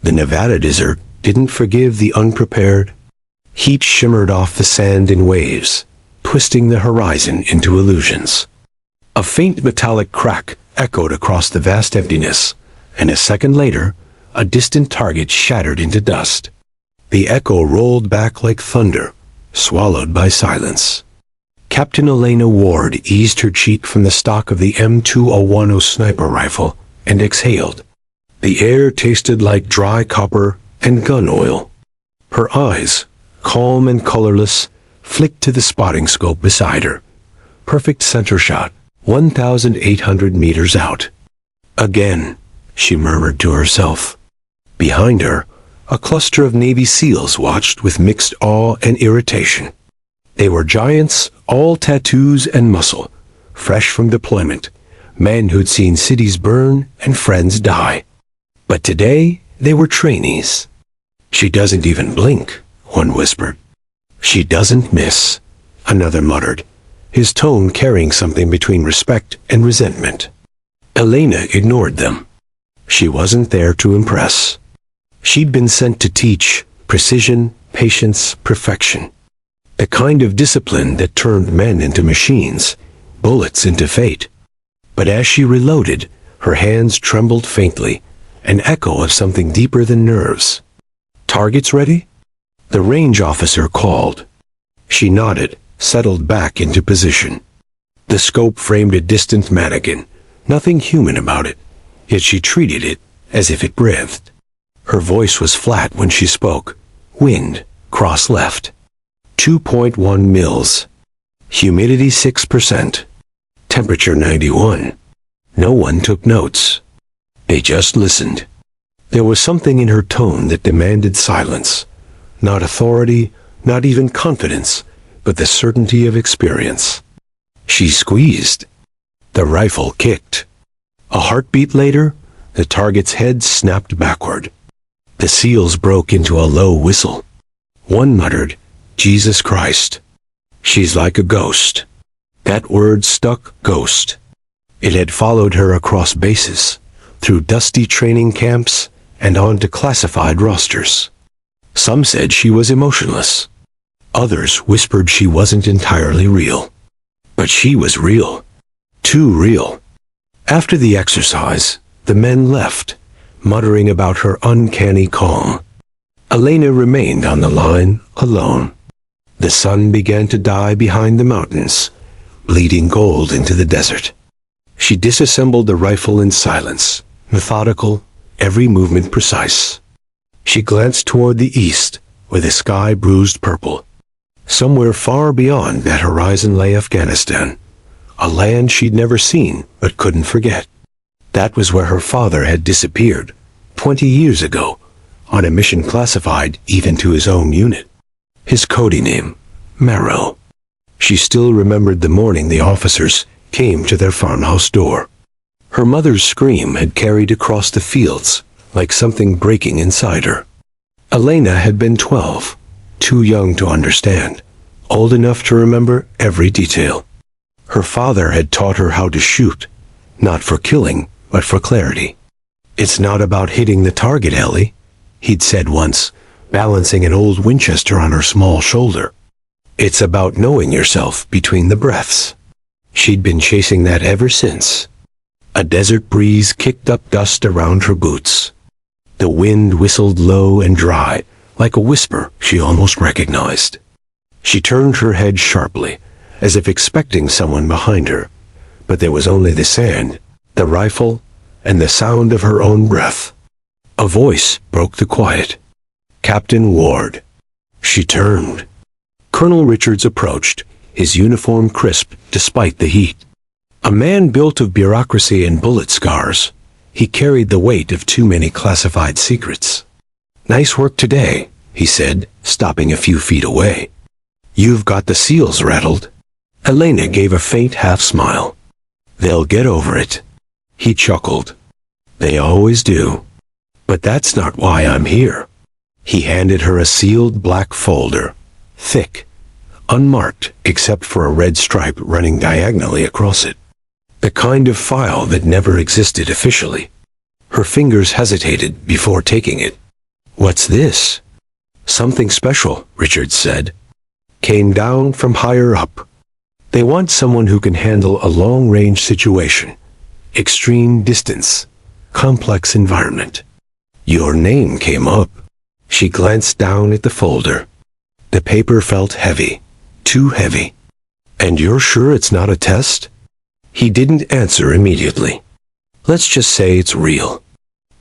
The Nevada desert didn't forgive the unprepared. Heat shimmered off the sand in waves, twisting the horizon into illusions. A faint metallic crack echoed across the vast emptiness, and a second later, a distant target shattered into dust. The echo rolled back like thunder, swallowed by silence. Captain Elena Ward eased her cheek from the stock of the M2010 sniper rifle and exhaled. The air tasted like dry copper and gun oil. Her eyes, calm and colorless, flicked to the spotting scope beside her. Perfect center shot, 1,800 meters out. Again, she murmured to herself. Behind her, a cluster of Navy SEALs watched with mixed awe and irritation. They were giants, all tattoos and muscle, fresh from deployment, men who'd seen cities burn and friends die. But today, they were trainees. She doesn't even blink, one whispered. She doesn't miss, another muttered, his tone carrying something between respect and resentment. Elena ignored them. She wasn't there to impress. She'd been sent to teach precision, patience, perfection. The kind of discipline that turned men into machines, bullets into fate. But as she reloaded, her hands trembled faintly, an echo of something deeper than nerves. "Targets ready?" The range officer called. She nodded, settled back into position. The scope framed a distant mannequin, nothing human about it, yet she treated it as if it breathed. Her voice was flat when she spoke. Wind, cross left. 2.1 mils. Humidity 6%. Temperature 91. No one took notes. They just listened. There was something in her tone that demanded silence. Not authority, not even confidence, but the certainty of experience. She squeezed. The rifle kicked. A heartbeat later, the target's head snapped backward. The SEALs broke into a low whistle. One muttered, "Jesus Christ." "She's like a ghost." That word stuck, ghost. It had followed her across bases, through dusty training camps, and onto classified rosters. Some said she was emotionless. Others whispered she wasn't entirely real. But she was real. Too real. After the exercise, the men left, muttering about her uncanny calm. Elena remained on the line, alone. The sun began to die behind the mountains, bleeding gold into the desert. She disassembled the rifle in silence, methodical, every movement precise. She glanced toward the east, where the sky bruised purple. Somewhere far beyond that horizon lay Afghanistan, a land she'd never seen but couldn't forget. That was where her father had disappeared, 20 years ago, on a mission classified even to his own unit. His codey name, Marrow. She still remembered the morning the officers came to their farmhouse door. Her mother's scream had carried across the fields, like something breaking inside her. Elena had been 12, too young to understand, old enough to remember every detail. Her father had taught her how to shoot, not for killing, but for clarity. "It's not about hitting the target, Ellie," he'd said once, balancing an old Winchester on her small shoulder. "It's about knowing yourself between the breaths." She'd been chasing that ever since. A desert breeze kicked up dust around her boots. The wind whistled low and dry, like a whisper she almost recognized. She turned her head sharply, as if expecting someone behind her, but there was only the sand, the rifle, and the sound of her own breath. A voice broke the quiet. "Captain Ward." She turned. Colonel Richards approached, his uniform crisp despite the heat. A man built of bureaucracy and bullet scars, he carried the weight of too many classified secrets. "Nice work today," he said, stopping a few feet away. "You've got the SEALs rattled." Elena gave a faint half-smile. "They'll get over it." He chuckled. "They always do. But that's not why I'm here." He handed her a sealed black folder, thick, unmarked except for a red stripe running diagonally across it. The kind of file that never existed officially. Her fingers hesitated before taking it. "What's this?" "Something special," Richard said. "Came down from higher up. They want someone who can handle a long-range situation, extreme distance, complex environment." "Your name came up." She glanced down at the folder. The paper felt heavy, too heavy. "And you're sure it's not a test?" He didn't answer immediately. "Let's just say it's real.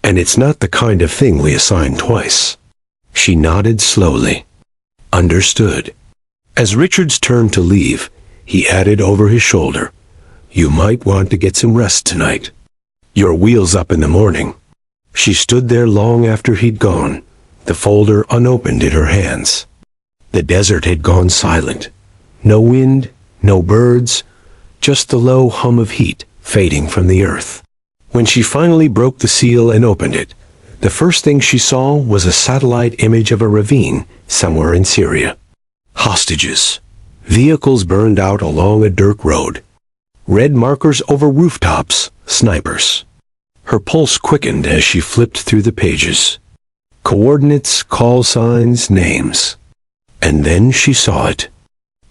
And it's not the kind of thing we assign twice." She nodded slowly. "Understood." As Richards turned to leave, he added over his shoulder, "You might want to get some rest tonight. Your wheel's up in the morning." She stood there long after he'd gone, the folder unopened in her hands. The desert had gone silent. No wind, no birds, just the low hum of heat fading from the earth. When she finally broke the seal and opened it, the first thing she saw was a satellite image of a ravine somewhere in Syria. Hostages. Vehicles burned out along a dirt road. Red markers over rooftops. Snipers. Her pulse quickened as she flipped through the pages. Coordinates, call signs, names. And then she saw it.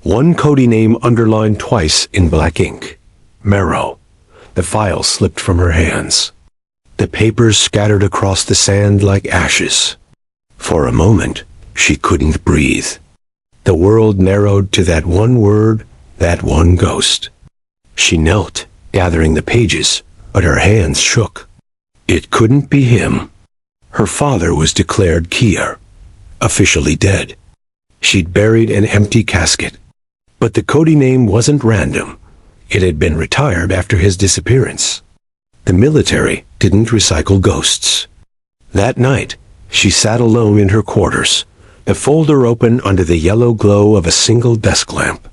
One Cody name underlined twice in black ink. Marrow. The file slipped from her hands. The papers scattered across the sand like ashes. For a moment, she couldn't breathe. The world narrowed to that one word, that one ghost. She knelt, gathering the pages, but her hands shook. It couldn't be him. Her father was declared Kier, officially dead. She'd buried an empty casket. But the Cody name wasn't random. It had been retired after his disappearance. The military didn't recycle ghosts. That night, she sat alone in her quarters, the folder open under the yellow glow of a single desk lamp.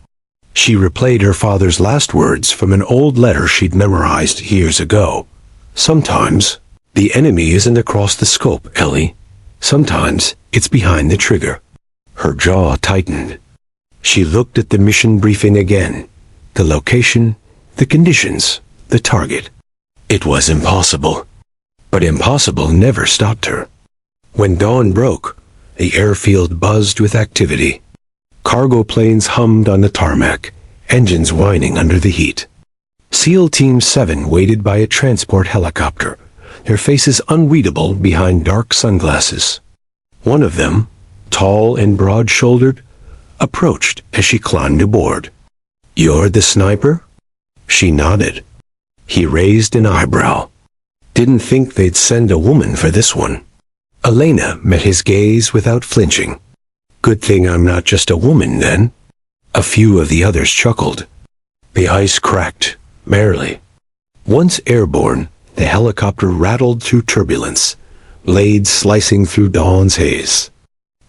She replayed her father's last words from an old letter she'd memorized years ago. "Sometimes, the enemy isn't across the scope, Ellie. Sometimes, it's behind the trigger." Her jaw tightened. She looked at the mission briefing again. The location, the conditions, the target. It was impossible. But impossible never stopped her. When dawn broke, the airfield buzzed with activity. Cargo planes hummed on the tarmac, engines whining under the heat. SEAL Team 7 waited by a transport helicopter, their faces unreadable behind dark sunglasses. One of them, tall and broad-shouldered, approached as she climbed aboard. "You're the sniper?" She nodded. He raised an eyebrow. Didn't think they'd send a woman for this one. Elena met his gaze without flinching. "Good thing I'm not just a woman, then." A few of the others chuckled. The ice cracked, merrily. Once airborne, the helicopter rattled through turbulence, blades slicing through dawn's haze.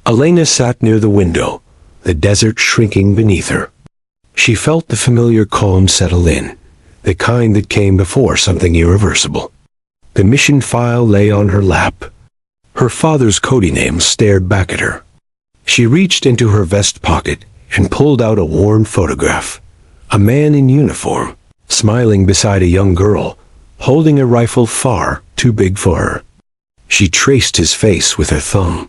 Elena sat near the window, the desert shrinking beneath her. She felt the familiar calm settle in, the kind that came before something irreversible. The mission file lay on her lap. Her father's Cody name stared back at her. She reached into her vest pocket and pulled out a worn photograph. A man in uniform, smiling beside a young girl, holding a rifle far too big for her. She traced his face with her thumb.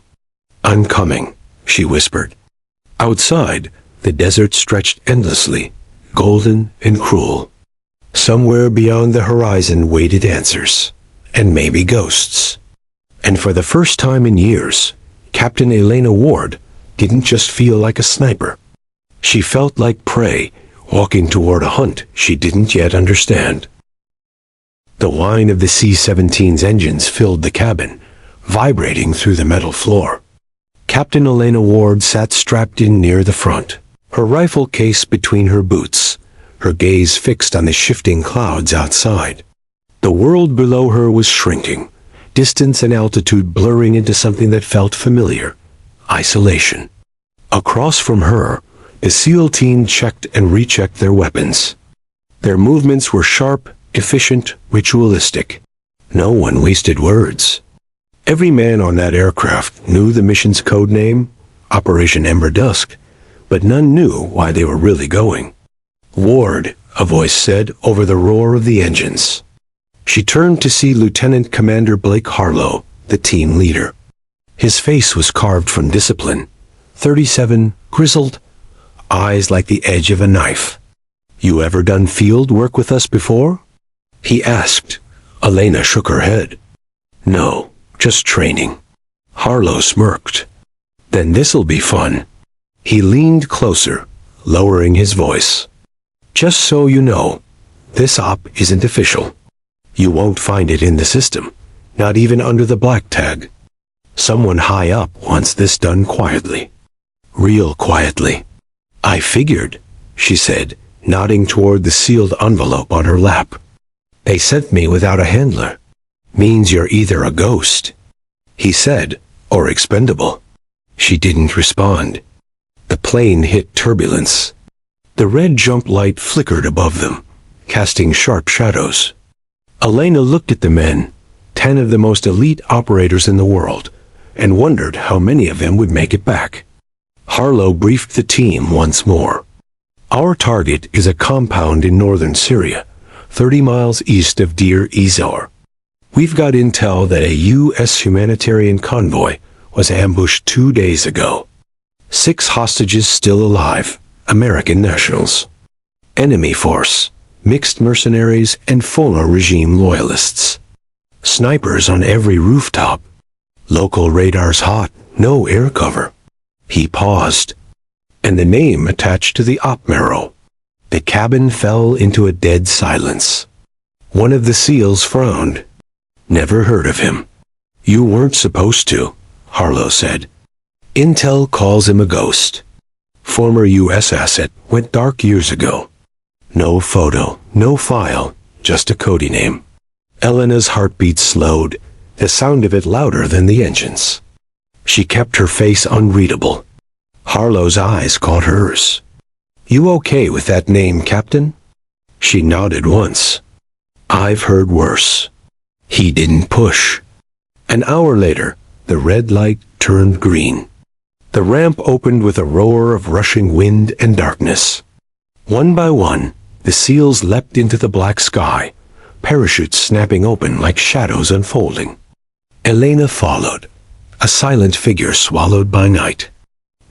"I'm coming," she whispered. Outside, the desert stretched endlessly, golden and cruel. Somewhere beyond the horizon waited answers, and maybe ghosts. And for the first time in years, Captain Elena Ward didn't just feel like a sniper. She felt like prey, walking toward a hunt she didn't yet understand. The whine of the C-17's engines filled the cabin, vibrating through the metal floor. Captain Elena Ward sat strapped in near the front, her rifle case between her boots, her gaze fixed on the shifting clouds outside. The world below her was shrinking, distance and altitude blurring into something that felt familiar: isolation. Across from her, the SEAL team checked and rechecked their weapons. Their movements were sharp, efficient, ritualistic. No one wasted words. Every man on that aircraft knew the mission's code name, Operation Ember Dusk, but none knew why they were really going. "Ward," a voice said over the roar of the engines. She turned to see Lieutenant Commander Blake Harlow, the team leader. His face was carved from discipline. 37, grizzled, eyes like the edge of a knife. "You ever done field work with us before?" he asked. Elena shook her head. "No, just training." Harlow smirked. "Then this'll be fun." He leaned closer, lowering his voice. "Just so you know, this op isn't official. You won't find it in the system, not even under the black tag. Someone high up wants this done quietly. Real quietly." "I figured," she said, nodding toward the sealed envelope on her lap. "They sent me without a handler. Means you're either a ghost," he said, "or expendable." She didn't respond. The plane hit turbulence. The red jump light flickered above them, casting sharp shadows. Elena looked at the men, 10 of the most elite operators in the world, and wondered how many of them would make it back. Harlow briefed the team once more. "Our target is a compound in northern Syria, 30 miles east of Deir ez-Zor. We've got intel that a U.S. humanitarian convoy was ambushed 2 days ago. 6 hostages still alive, American nationals. Enemy force, mixed mercenaries and former regime loyalists. Snipers on every rooftop. Local radars hot, no air cover." He paused, and the name attached to the op marrow. The cabin fell into a dead silence. One of the SEALs frowned. "Never heard of him." "You weren't supposed to," Harlow said. "Intel calls him a ghost. Former U.S. asset, went dark years ago. No photo, no file, just a Cody name." Elena's heartbeat slowed, the sound of it louder than the engines. She kept her face unreadable. Harlow's eyes caught hers. "You okay with that name, Captain?" She nodded once. "I've heard worse." He didn't push. An hour later, the red light turned green. The ramp opened with a roar of rushing wind and darkness. One by one, the SEALs leapt into the black sky, parachutes snapping open like shadows unfolding. Elena followed, a silent figure swallowed by night.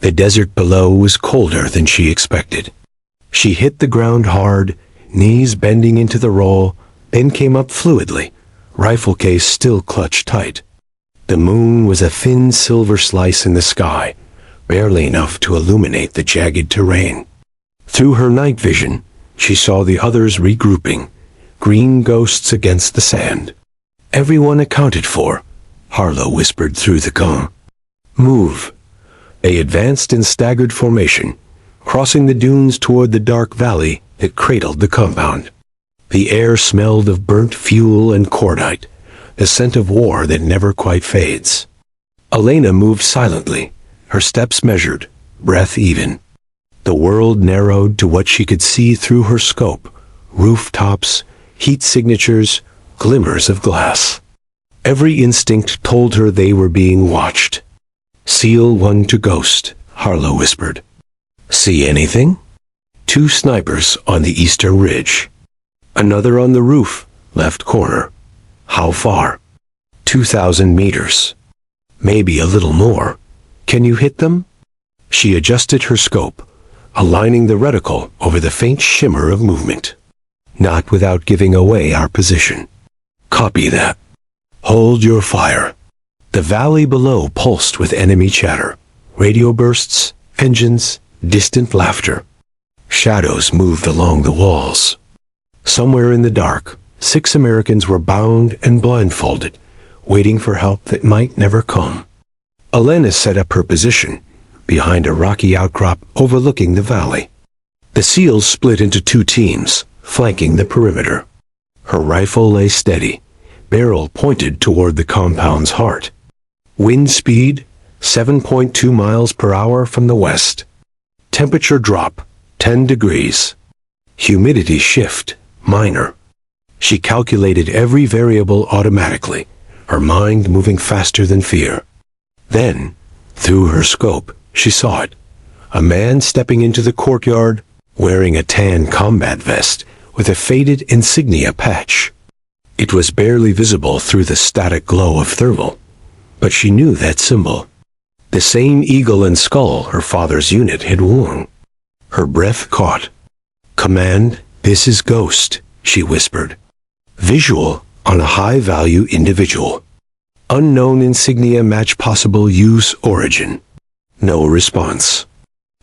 The desert below was colder than she expected. She hit the ground hard, knees bending into the roll, then came up fluidly, rifle case still clutched tight. The moon was a thin silver slice in the sky, barely enough to illuminate the jagged terrain. Through her night vision, she saw the others regrouping, green ghosts against the sand. "Everyone accounted for," Harlow whispered through the cone. "Move." They advanced in staggered formation, crossing the dunes toward the dark valley that cradled the compound. The air smelled of burnt fuel and cordite, the scent of war that never quite fades. Elena moved silently, her steps measured, breath even. The world narrowed to what she could see through her scope: rooftops, heat signatures, glimmers of glass. Every instinct told her they were being watched. "SEAL 1 to Ghost," Harlow whispered. "See anything?" 2 snipers on the eastern ridge. Another on the roof, left corner. "How far?" 2,000 meters. "Maybe a little more. Can you hit them?" She adjusted her scope, aligning the reticle over the faint shimmer of movement. "Not without giving away our position." "Copy that. Hold your fire." The valley below pulsed with enemy chatter, radio bursts, engines, distant laughter. Shadows moved along the walls. Somewhere in the dark, 6 Americans were bound and blindfolded, waiting for help that might never come. Elena set up her position, behind a rocky outcrop overlooking the valley. The SEALs split into 2 teams, flanking the perimeter. Her rifle lay steady, barrel pointed toward the compound's heart. Wind speed, 7.2 miles per hour from the west. Temperature drop, 10 degrees. Humidity shift, minor. She calculated every variable automatically, her mind moving faster than fear. Then, through her scope, she saw it. A man stepping into the courtyard, wearing a tan combat vest with a faded insignia patch. It was barely visible through the static glow of thermal, But she knew that symbol. The same eagle and skull her father's unit had worn. Her breath caught. "Command, this is Ghost," she whispered. "Visual on a high-value individual. Unknown insignia match possible use origin." No response.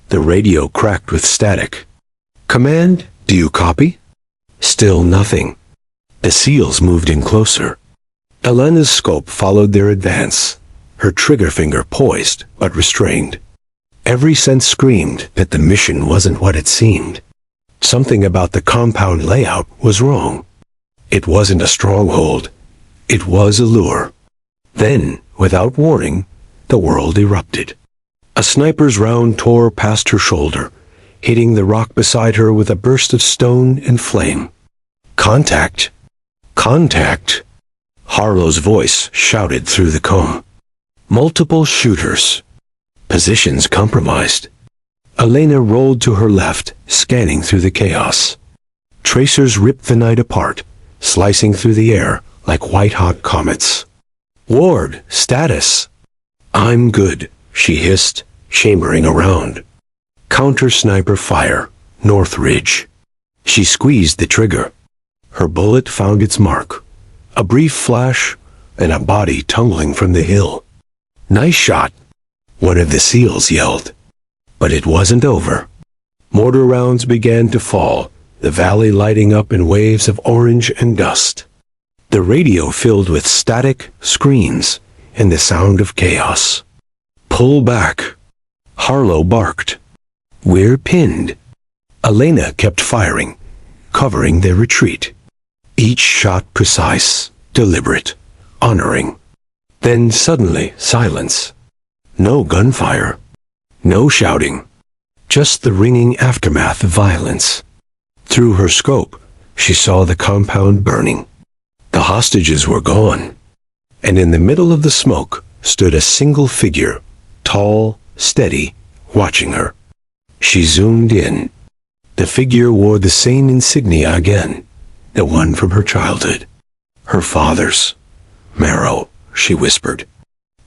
The radio cracked with static. "Command, do you copy?" Still nothing. The SEALs moved in closer. Elena's scope followed their advance, her trigger finger poised but restrained. Every sense screamed that the mission wasn't what it seemed. Something about the compound layout was wrong. It wasn't a stronghold. It was a lure. Then, without warning, the world erupted. A sniper's round tore past her shoulder, hitting the rock beside her with a burst of stone and flame. "Contact! Contact!" Harlow's voice shouted through the comb. Multiple shooters. Positions compromised. Elena rolled to her left, scanning through the chaos. Tracers ripped the night apart, slicing through the air like white-hot comets. "Ward, status!" "I'm good," she hissed, chambering around. Counter-sniper fire, North Ridge. She squeezed the trigger. Her bullet found its mark. A brief flash, and a body tumbling from the hill. "Nice shot," one of the SEALs yelled. But it wasn't over. Mortar rounds began to fall, the valley lighting up in waves of orange and dust. The radio filled with static, screams, and the sound of chaos. "Pull back," Harlow barked. "We're pinned." Elena kept firing, covering their retreat. Each shot precise, deliberate, honoring. Then suddenly silence. No gunfire. No shouting. Just the ringing aftermath of violence. Through her scope, she saw the compound burning. The hostages were gone. And in the middle of the smoke stood a single figure, tall, steady, watching her. She zoomed in. The figure wore the same insignia again, the one from her childhood. Her father's. "Marrow," she whispered.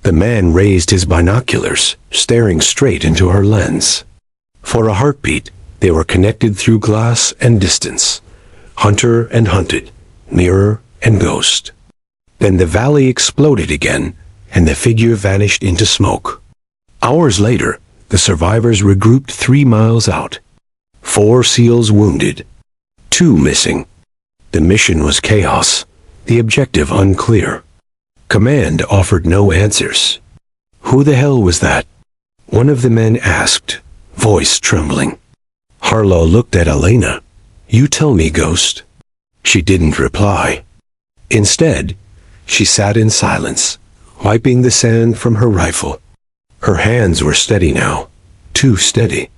The man raised his binoculars, staring straight into her lens. For a heartbeat, they were connected through glass and distance. Hunter and hunted, mirror and ghost. Then the valley exploded again, and the figure vanished into smoke. Hours later, the survivors regrouped 3 miles out. 4 SEALs wounded. 2 missing. The mission was chaos, the objective unclear. Command offered no answers. "Who the hell was that?" one of the men asked, voice trembling. Harlow looked at Elena. "You tell me, Ghost." She didn't reply. Instead, she sat in silence, wiping the sand from her rifle. Her hands were steady now, too steady.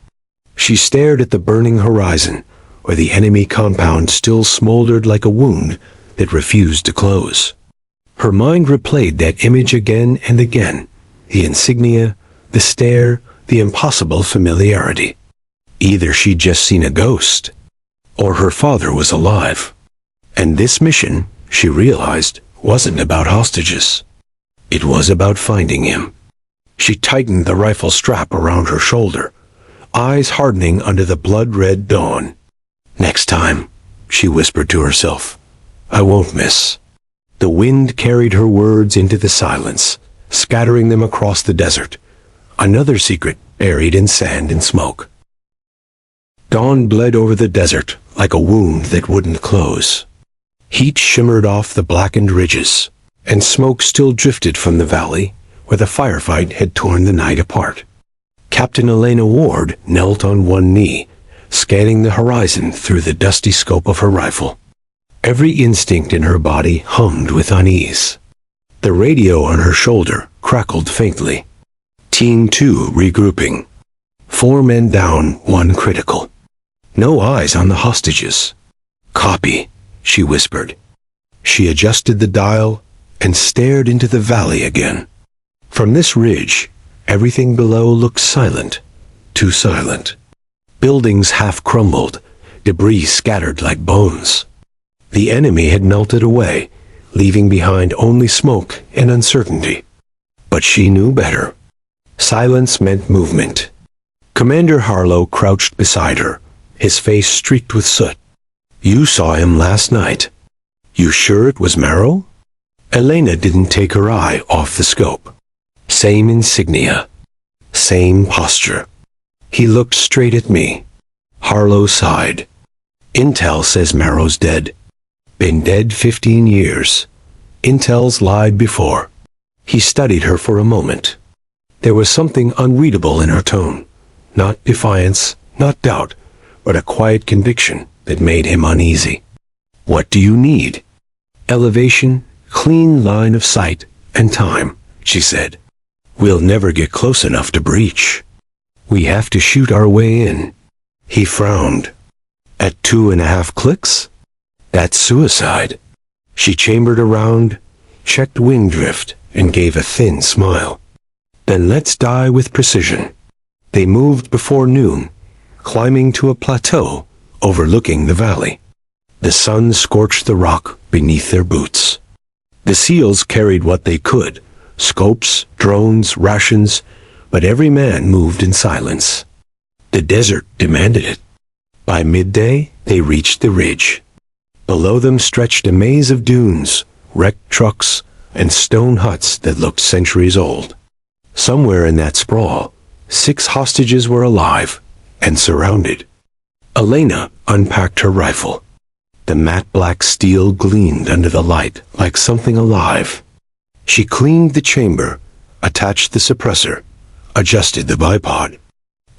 She stared at the burning horizon, where the enemy compound still smoldered like a wound that refused to close. Her mind replayed that image again and again, the insignia, the stare, the impossible familiarity. Either she'd just seen a ghost, or her father was alive. And this mission, she realized, wasn't about hostages. It was about finding him. She tightened the rifle strap around her shoulder, eyes hardening under the blood-red dawn. "Next time," she whispered to herself, "I won't miss." The wind carried her words into the silence, scattering them across the desert. Another secret buried in sand and smoke. Dawn bled over the desert like a wound that wouldn't close. Heat shimmered off the blackened ridges, and smoke still drifted from the valley where the firefight had torn the night apart. Captain Elena Ward knelt on one knee, scanning the horizon through the dusty scope of her rifle. Every instinct in her body hummed with unease. The radio on her shoulder crackled faintly. Team 2 regrouping. 4 men down, 1 critical. No eyes on the hostages. "Copy," she whispered. She adjusted the dial and stared into the valley again. From this ridge, everything below looked silent, too silent. Buildings half crumbled, debris scattered like bones. The enemy had melted away, leaving behind only smoke and uncertainty. But she knew better. Silence meant movement. Commander Harlow crouched beside her, his face streaked with soot. You saw him last night. You sure it was Marrow? Elena didn't take her eye off the scope. Same insignia. Same posture. He looked straight at me. Harlow sighed. Intel says Marrow's dead. Been dead 15 years. Intel's lied before. He studied her for a moment. There was something unreadable in her tone. Not defiance, not doubt, but a quiet conviction that made him uneasy. What do you need? Elevation, clean line of sight, and time, she said. We'll never get close enough to breach. We have to shoot our way in. He frowned. At 2.5 clicks? That's suicide. She chambered around, checked wind drift, and gave a thin smile. Then let's die with precision. They moved before noon, climbing to a plateau overlooking the valley. The sun scorched the rock beneath their boots. The SEALs carried what they could, scopes, drones, rations, but every man moved in silence. The desert demanded it. By midday, they reached the ridge. Below them stretched a maze of dunes, wrecked trucks, and stone huts that looked centuries old. Somewhere in that sprawl, 6 hostages were alive and surrounded. Elena unpacked her rifle. The matte black steel gleamed under the light like something alive. She cleaned the chamber, attached the suppressor, adjusted the bipod.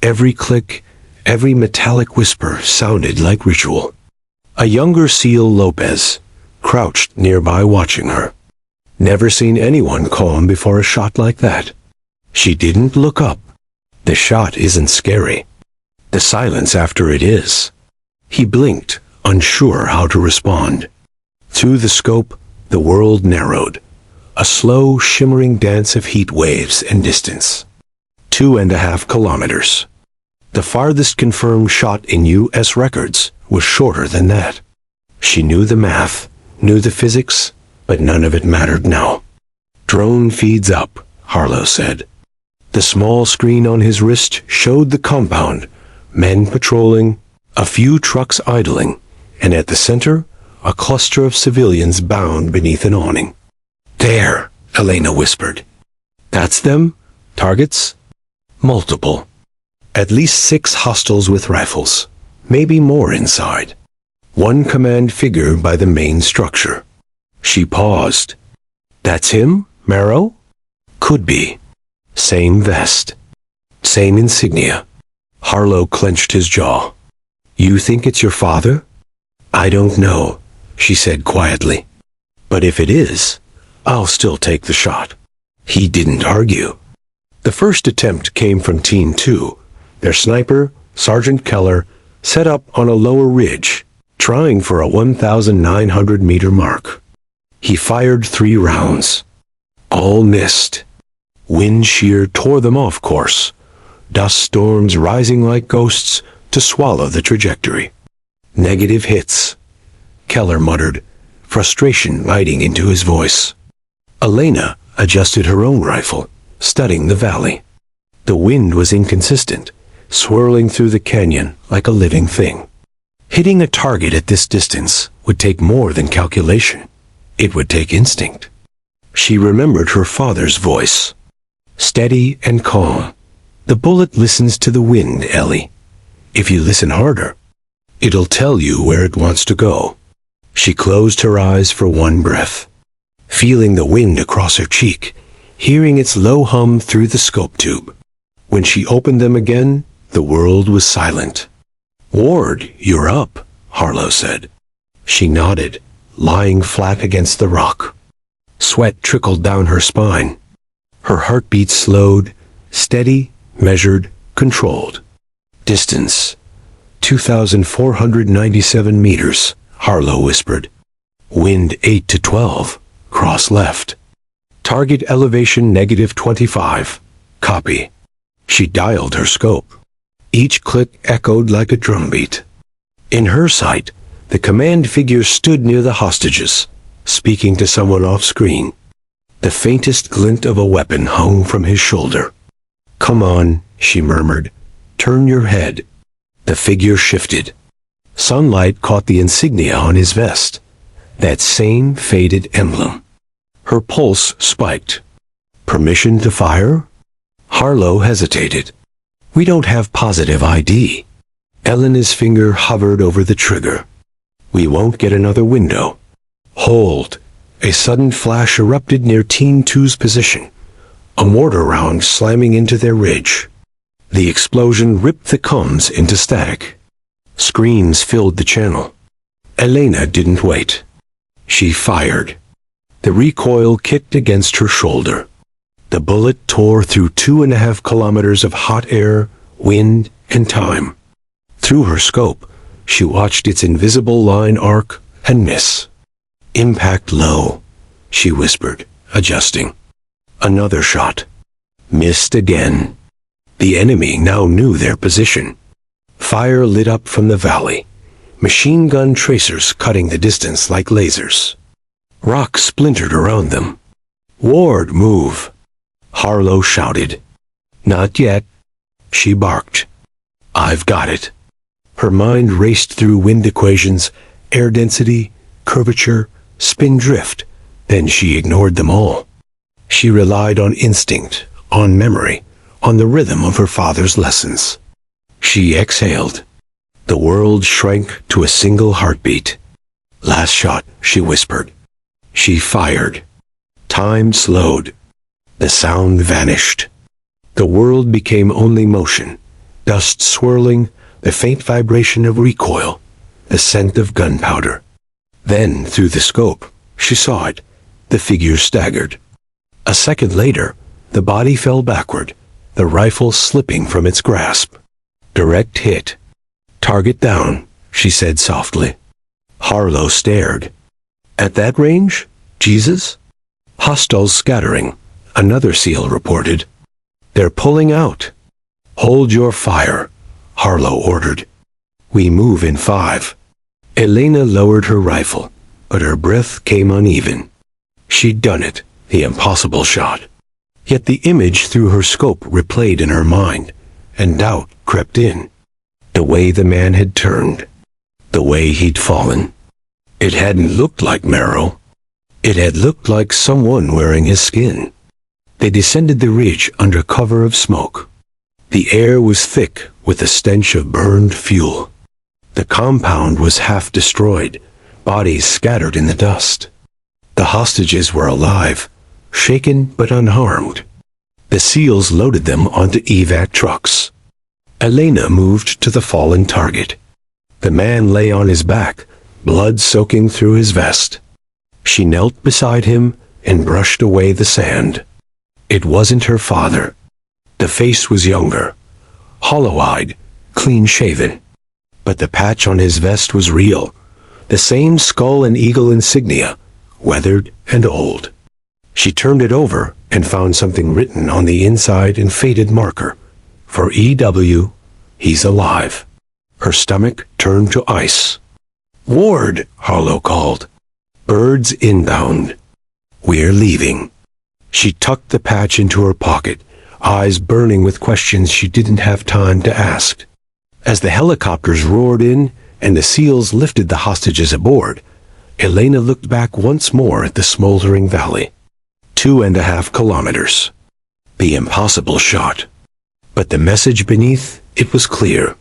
Every click, every metallic whisper sounded like ritual. A younger SEAL, Lopez, crouched nearby watching her. Never seen anyone calm before a shot like that. She didn't look up. The shot isn't scary. The silence after it is. He blinked, unsure how to respond. Through the scope, the world narrowed. A slow, shimmering dance of heat waves and distance. 2.5 kilometers. The farthest confirmed shot in U.S. records was shorter than that. She knew the math, knew the physics, but none of it mattered now. Drone feeds up, Harlow said. The small screen on his wrist showed the compound, men patrolling, a few trucks idling, and at the center, a cluster of civilians bound beneath an awning. There, Elena whispered. That's them? Targets? Multiple. At least 6 hostiles with rifles, maybe more inside. One command figure by the main structure. She paused. That's him, Marrow? Could be. Same vest. Same insignia. Harlow clenched his jaw. You think it's your father? I don't know, she said quietly. But if it is, I'll still take the shot. He didn't argue. The first attempt came from Team 2. Their sniper, Sergeant Keller, set up on a lower ridge, trying for a 1,900-meter mark. He fired 3 rounds. All missed. Wind shear tore them off course, dust storms rising like ghosts to swallow the trajectory. Negative hits. Keller muttered, frustration biting into his voice. Elena adjusted her own rifle, studying the valley. The wind was inconsistent, swirling through the canyon like a living thing. Hitting a target at this distance would take more than calculation. It would take instinct. She remembered her father's voice. Steady and calm. The bullet listens to the wind, Ellie. If you listen harder, it'll tell you where it wants to go. She closed her eyes for one breath, feeling the wind across her cheek, hearing its low hum through the scope tube. When she opened them again, the world was silent. Ward, you're up, Harlow said. She nodded, lying flat against the rock. Sweat trickled down her spine. Her heartbeat slowed, steady, measured, controlled. Distance, 2,497 meters, Harlow whispered. Wind 8 to 12, cross left. Target elevation -25. Copy. She dialed her scope. Each click echoed like a drumbeat. In her sight, the command figure stood near the hostages, speaking to someone off screen. The faintest glint of a weapon hung from his shoulder. "Come on," she murmured. "Turn your head." The figure shifted. Sunlight caught the insignia on his vest, that same faded emblem. Her pulse spiked. "Permission to fire?" Harlow hesitated. "We don't have positive ID." Elena's finger hovered over the trigger. "We won't get another window." "Hold." A sudden flash erupted near Team 2's position, a mortar round slamming into their ridge. The explosion ripped the comms into static. Screams filled the channel. Elena didn't wait. She fired. The recoil kicked against her shoulder. The bullet tore through 2.5 kilometers of hot air, wind, and time. Through her scope, she watched its invisible line arc and miss. "Impact low," she whispered, adjusting. Another shot. Missed again. The enemy now knew their position. Fire lit up from the valley, machine gun tracers cutting the distance like lasers. Rock splintered around them. "Ward, move!" Harlow shouted. "Not yet," she barked. "I've got it." Her mind raced through wind equations, air density, curvature, spin drift. Then she ignored them all. She relied on instinct, on memory, on the rhythm of her father's lessons. She exhaled. The world shrank to a single heartbeat. "Last shot," she whispered. She fired. Time slowed. The sound vanished. The world became only motion, dust swirling, the faint vibration of recoil, the scent of gunpowder. Then, through the scope, she saw it. The figure staggered. A second later, the body fell backward, the rifle slipping from its grasp. Direct hit. "Target down," she said softly. Harlow stared. "At that range? Jesus?" "Hostiles scattering," another SEAL reported. "They're pulling out." "Hold your fire," Harlow ordered. "We move in 5. Elena lowered her rifle, but her breath came uneven. She'd done it, the impossible shot. Yet the image through her scope replayed in her mind, and doubt crept in. The way the man had turned, the way he'd fallen. It hadn't looked like Merrill. It had looked like someone wearing his skin. They descended the ridge under cover of smoke. The air was thick with the stench of burned fuel. The compound was half destroyed, bodies scattered in the dust. The hostages were alive, shaken but unharmed. The SEALs loaded them onto evac trucks. Elena moved to the fallen target. The man lay on his back, blood soaking through his vest. She knelt beside him and brushed away the sand. It wasn't her father. The face was younger, hollow-eyed, clean-shaven. But the patch on his vest was real, the same skull and eagle insignia, weathered and old. She turned it over and found something written on the inside in faded marker. For EW, he's alive. Her stomach turned to ice. "Ward," Harlow called. "Birds inbound. We're leaving." She tucked the patch into her pocket, eyes burning with questions she didn't have time to ask. As the helicopters roared in and the SEALs lifted the hostages aboard, Elena looked back once more at the smoldering valley. 2.5 kilometers. The impossible shot. But the message beneath it was clear.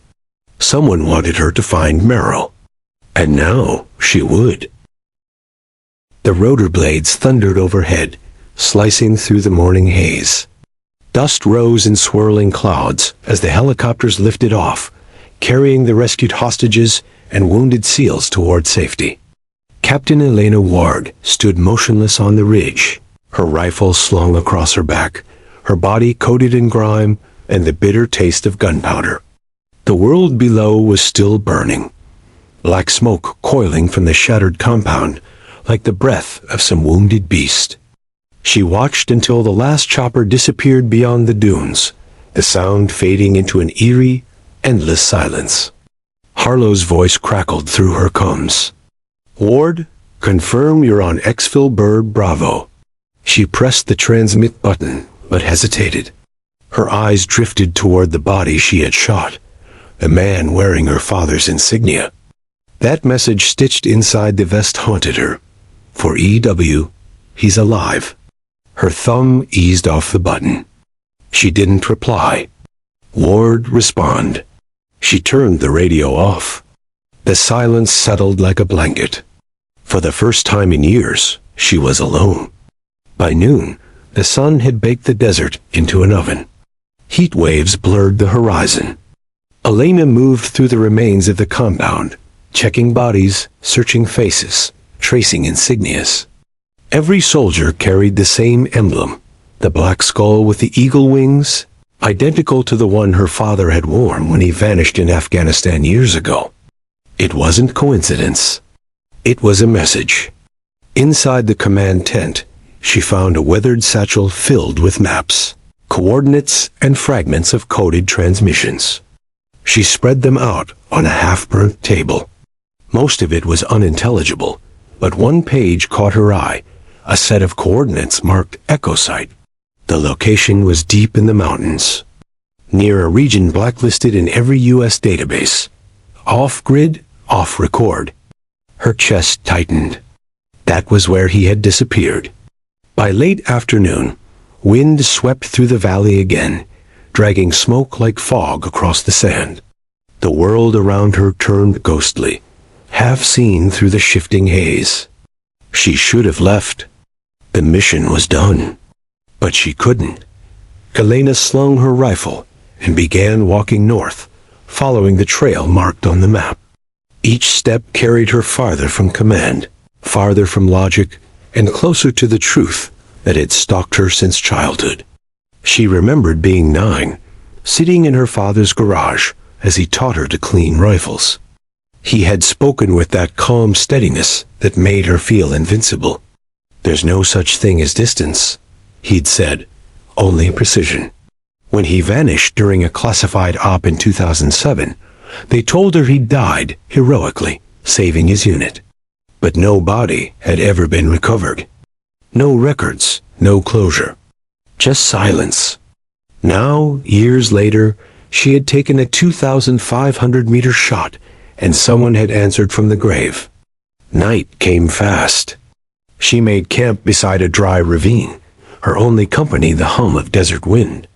Someone wanted her to find Merrill. And now she would. The rotor blades thundered overhead, slicing through the morning haze. Dust rose in swirling clouds as the helicopters lifted off, carrying the rescued hostages and wounded SEALs toward safety. Captain Elena Ward stood motionless on the ridge, her rifle slung across her back, her body coated in grime and the bitter taste of gunpowder. The world below was still burning, black smoke coiling from the shattered compound, like the breath of some wounded beast. She watched until the last chopper disappeared beyond the dunes, the sound fading into an eerie, endless silence. Harlow's voice crackled through her comms. "Ward, confirm you're on Exfil Bird Bravo." She pressed the transmit button, but hesitated. Her eyes drifted toward the body she had shot, a man wearing her father's insignia. That message stitched inside the vest haunted her. For EW, he's alive. Her thumb eased off the button. She didn't reply. Ward, respond. She turned the radio off. The silence settled like a blanket. For the first time in years, she was alone. By noon, the sun had baked the desert into an oven. Heat waves blurred the horizon. Elena moved through the remains of the compound, checking bodies, searching faces, tracing insignias. Every soldier carried the same emblem, the black skull with the eagle wings, identical to the one her father had worn when he vanished in Afghanistan years ago. It wasn't coincidence. It was a message. Inside the command tent, she found a weathered satchel filled with maps, coordinates, and fragments of coded transmissions. She spread them out on a half-burnt table. Most of it was unintelligible, but one page caught her eye, a set of coordinates marked Echo Site. The location was deep in the mountains, near a region blacklisted in every U.S. database. Off-grid, off-record. Her chest tightened. That was where he had disappeared. By late afternoon, wind swept through the valley again, dragging smoke like fog across the sand. The world around her turned ghostly, half seen through the shifting haze. She should have left. The mission was done. But she couldn't. Elena slung her rifle and began walking north, following the trail marked on the map. Each step carried her farther from command, farther from logic, and closer to the truth that had stalked her since childhood. She remembered being 9, sitting in her father's garage as he taught her to clean rifles. He had spoken with that calm steadiness that made her feel invincible. "There's no such thing as distance," he'd said, "only precision." When he vanished during a classified op in 2007, they told her he died heroically, saving his unit. But no body had ever been recovered. No records, no closure. Just silence. Now, years later, she had taken a 2,500-meter shot, and someone had answered from the grave. Night came fast. She made camp beside a dry ravine, her only company the hum of desert wind.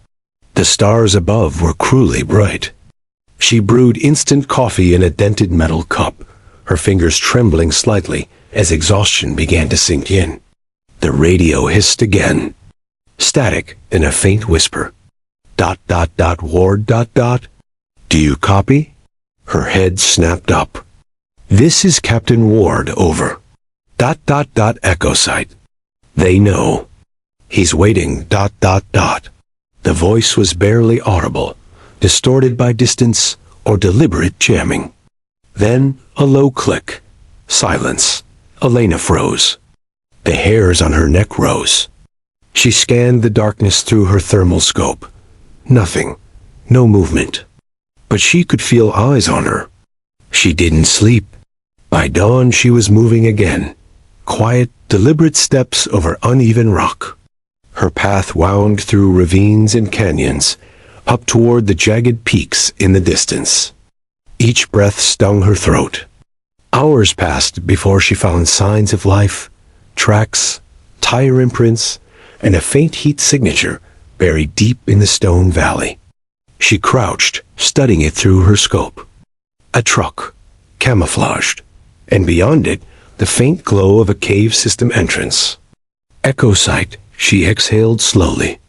The stars above were cruelly bright. She brewed instant coffee in a dented metal cup, her fingers trembling slightly as exhaustion began to sink in. The radio hissed again. Static in a faint whisper. ... Ward ... Do you copy? Her head snapped up. This is Captain Ward, over. ... Echo Site. They know. He's waiting ... The voice was barely audible, distorted by distance or deliberate jamming. Then a low click. Silence. Elena froze. The hairs on her neck rose. She scanned the darkness through her thermal scope. Nothing. No movement. But she could feel eyes on her. She didn't sleep. By dawn she was moving again. Quiet, deliberate steps over uneven rock. Her path wound through ravines and canyons, up toward the jagged peaks in the distance. Each breath stung her throat. Hours passed before she found signs of life, tracks, tire imprints, and a faint heat signature buried deep in the stone valley. She crouched, studying it through her scope. A truck, camouflaged, and beyond it, the faint glow of a cave system entrance. Echo Site, she exhaled slowly.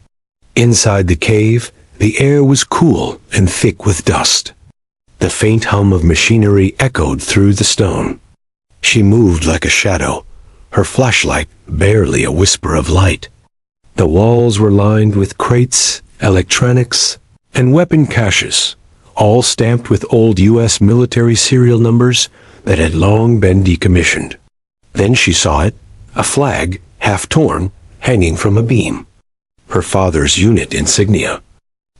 Inside the cave, the air was cool and thick with dust. The faint hum of machinery echoed through the stone. She moved like a shadow, her flashlight barely a whisper of light. The walls were lined with crates, electronics, and weapon caches, all stamped with old U.S. military serial numbers that had long been decommissioned. Then she saw it, a flag, half torn, hanging from a beam. Her father's unit insignia.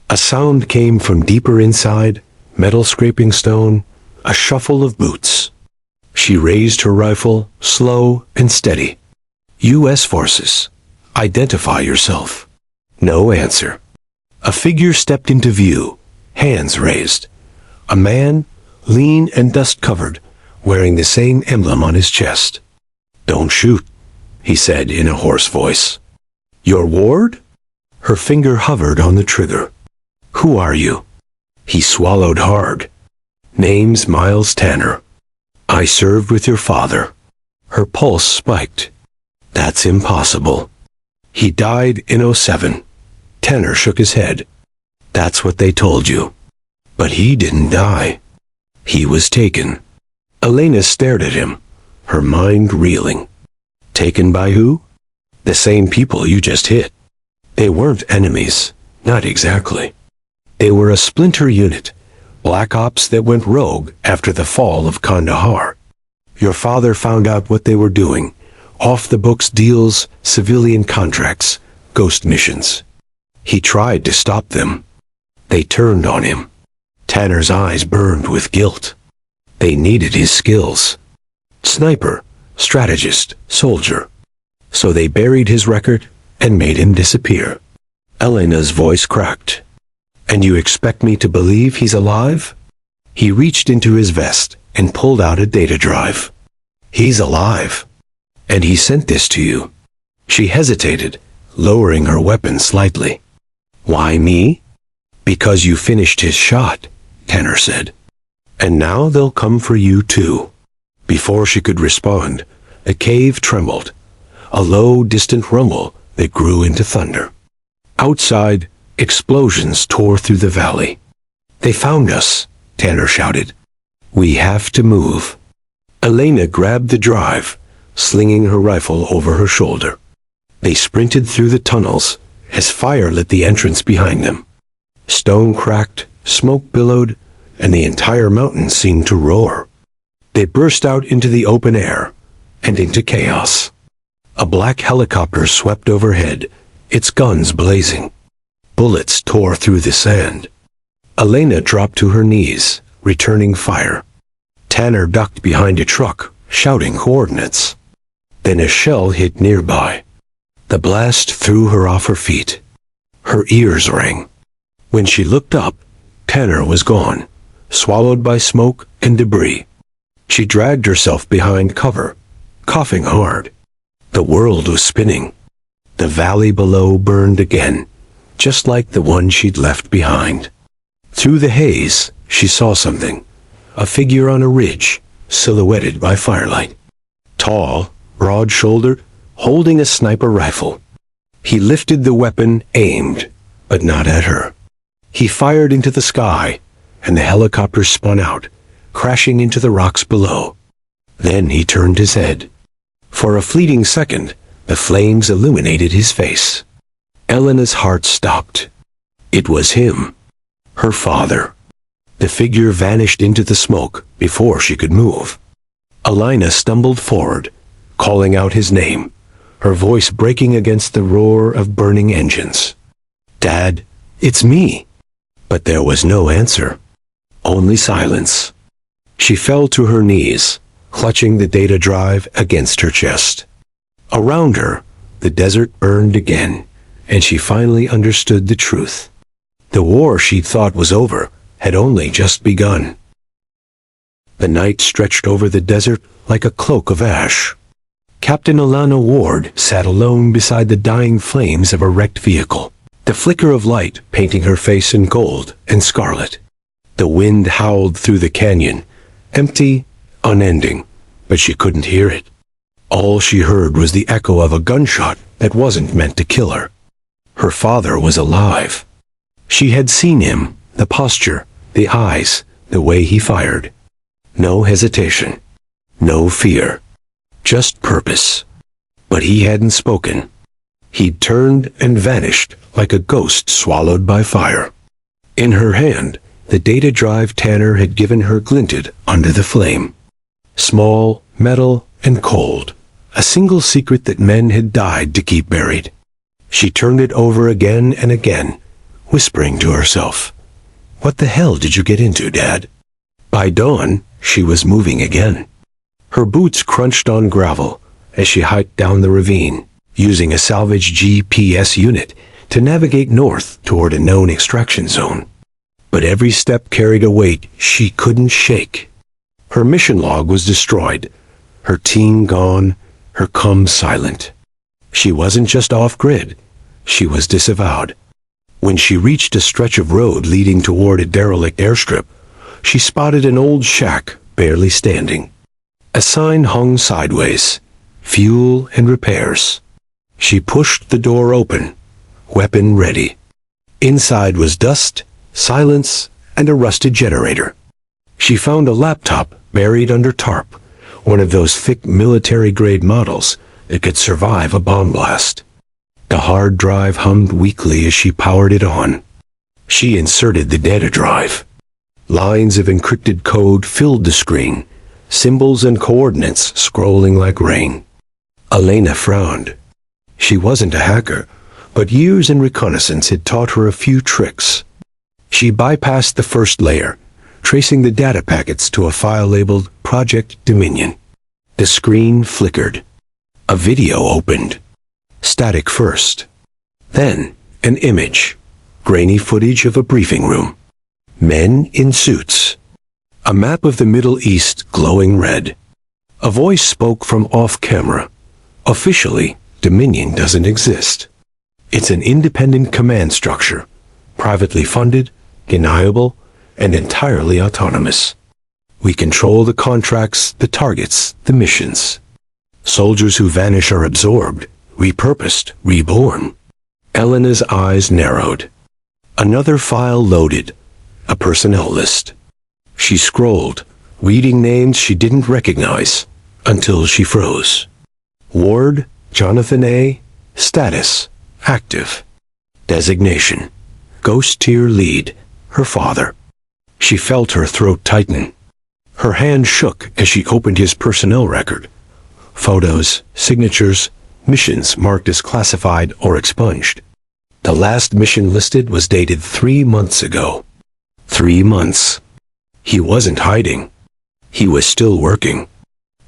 A sound came from deeper inside, metal scraping stone, a shuffle of boots. She raised her rifle, slow and steady. U.S. forces. Identify yourself. No answer. A figure stepped into view, hands raised. A man, lean and dust-covered, wearing the same emblem on his chest. "Don't shoot," he said in a hoarse voice. "Your ward?" Her finger hovered on the trigger. "Who are you?" He swallowed hard. "Name's Miles Tanner. I served with your father." Her pulse spiked. "That's impossible. He died in '07. Tanner shook his head. "That's what they told you. But he didn't die. He was taken." Elena stared at him, her mind reeling. Taken by who? The same people you just hit. They weren't enemies, not exactly. They were a splinter unit, black ops that went rogue after the fall of Kandahar. Your father found out what they were doing. Off-the-books deals, civilian contracts, ghost missions. He tried to stop them. They turned on him. Tanner's eyes burned with guilt. They needed his skills. Sniper, strategist, soldier. So they buried his record and made him disappear. Elena's voice cracked. "And you expect me to believe he's alive?" He reached into his vest and pulled out a data drive. "He's alive. And he sent this to you." She hesitated, lowering her weapon slightly. "Why me?" "Because you finished his shot," Tanner said. "And now they'll come for you too." Before she could respond, the cave trembled, a low, distant rumble that grew into thunder. Outside, explosions tore through the valley. "They found us," Tanner shouted. "We have to move." Elena grabbed the drive, slinging her rifle over her shoulder. They sprinted through the tunnels as fire lit the entrance behind them. Stone cracked, smoke billowed, and the entire mountain seemed to roar. They burst out into the open air and into chaos. A black helicopter swept overhead, its guns blazing. Bullets tore through the sand. Elena dropped to her knees, returning fire. Tanner ducked behind a truck, shouting coordinates. Then a shell hit nearby. The blast threw her off her feet. Her ears rang. When she looked up, Tanner was gone, swallowed by smoke and debris. She dragged herself behind cover, coughing hard. The world was spinning. The valley below burned again, just like the one she'd left behind. Through the haze, she saw something. A figure on a ridge, silhouetted by firelight. Tall, broad-shouldered, holding a sniper rifle. He lifted the weapon, aimed, but not at her. He fired into the sky, and the helicopter spun out, crashing into the rocks below. Then he turned his head. For a fleeting second, the flames illuminated his face. Elena's heart stopped. It was him. Her father. The figure vanished into the smoke before she could move. Elena stumbled forward, calling out his name, her voice breaking against the roar of burning engines. "Dad, it's me." But there was no answer. Only silence. She fell to her knees, clutching the data drive against her chest. Around her, the desert burned again, and she finally understood the truth. The war she'd thought was over had only just begun. The night stretched over the desert like a cloak of ash. Captain Alana Ward sat alone beside the dying flames of a wrecked vehicle, the flicker of light painting her face in gold and scarlet. The wind howled through the canyon, empty, unending, but she couldn't hear it. All she heard was the echo of a gunshot that wasn't meant to kill her. Her father was alive. She had seen him, the posture, the eyes, the way he fired. No hesitation, no fear, just purpose. But he hadn't spoken. He'd turned and vanished like a ghost swallowed by fire. In her hand, the data drive Tanner had given her glinted under the flame. Small, metal, and cold. A single secret that men had died to keep buried. She turned it over again and again, whispering to herself, "What the hell did you get into, Dad?" By dawn, she was moving again. Her boots crunched on gravel as she hiked down the ravine. using a salvaged GPS unit to navigate north toward a known extraction zone. But every step carried a weight she couldn't shake. Her mission log was destroyed, her team gone, her comm silent. She wasn't just off-grid, she was disavowed. When she reached a stretch of road leading toward a derelict airstrip, she spotted an old shack barely standing. A sign hung sideways, fuel and repairs. She pushed the door open, weapon ready. Inside was dust, silence, and a rusted generator. She found a laptop buried under tarp, one of those thick military-grade models that could survive a bomb blast. The hard drive hummed weakly as she powered it on. She inserted the data drive. Lines of encrypted code filled the screen, symbols and coordinates scrolling like rain. Elena frowned. She wasn't a hacker, but years in reconnaissance had taught her a few tricks. She bypassed the first layer, tracing the data packets to a file labeled Project Dominion. The screen flickered. A video opened. Static first. Then, an image. Grainy footage of a briefing room. Men in suits. A map of the Middle East glowing red. A voice spoke from off-camera. Officially, Dominion doesn't exist. It's an independent command structure, privately funded, deniable, and entirely autonomous. We control the contracts, the targets, the missions. Soldiers who vanish are absorbed, repurposed, reborn. Elena's eyes narrowed. Another file loaded, a personnel list. She scrolled, reading names she didn't recognize, until she froze. Ward, Jonathan A., status, active. Designation, Ghost Tier Lead, her father. She felt her throat tighten. Her hand shook as she opened his personnel record. Photos, signatures, missions marked as classified or expunged. The last mission listed was dated 3 months ago. 3 months. He wasn't hiding. He was still working.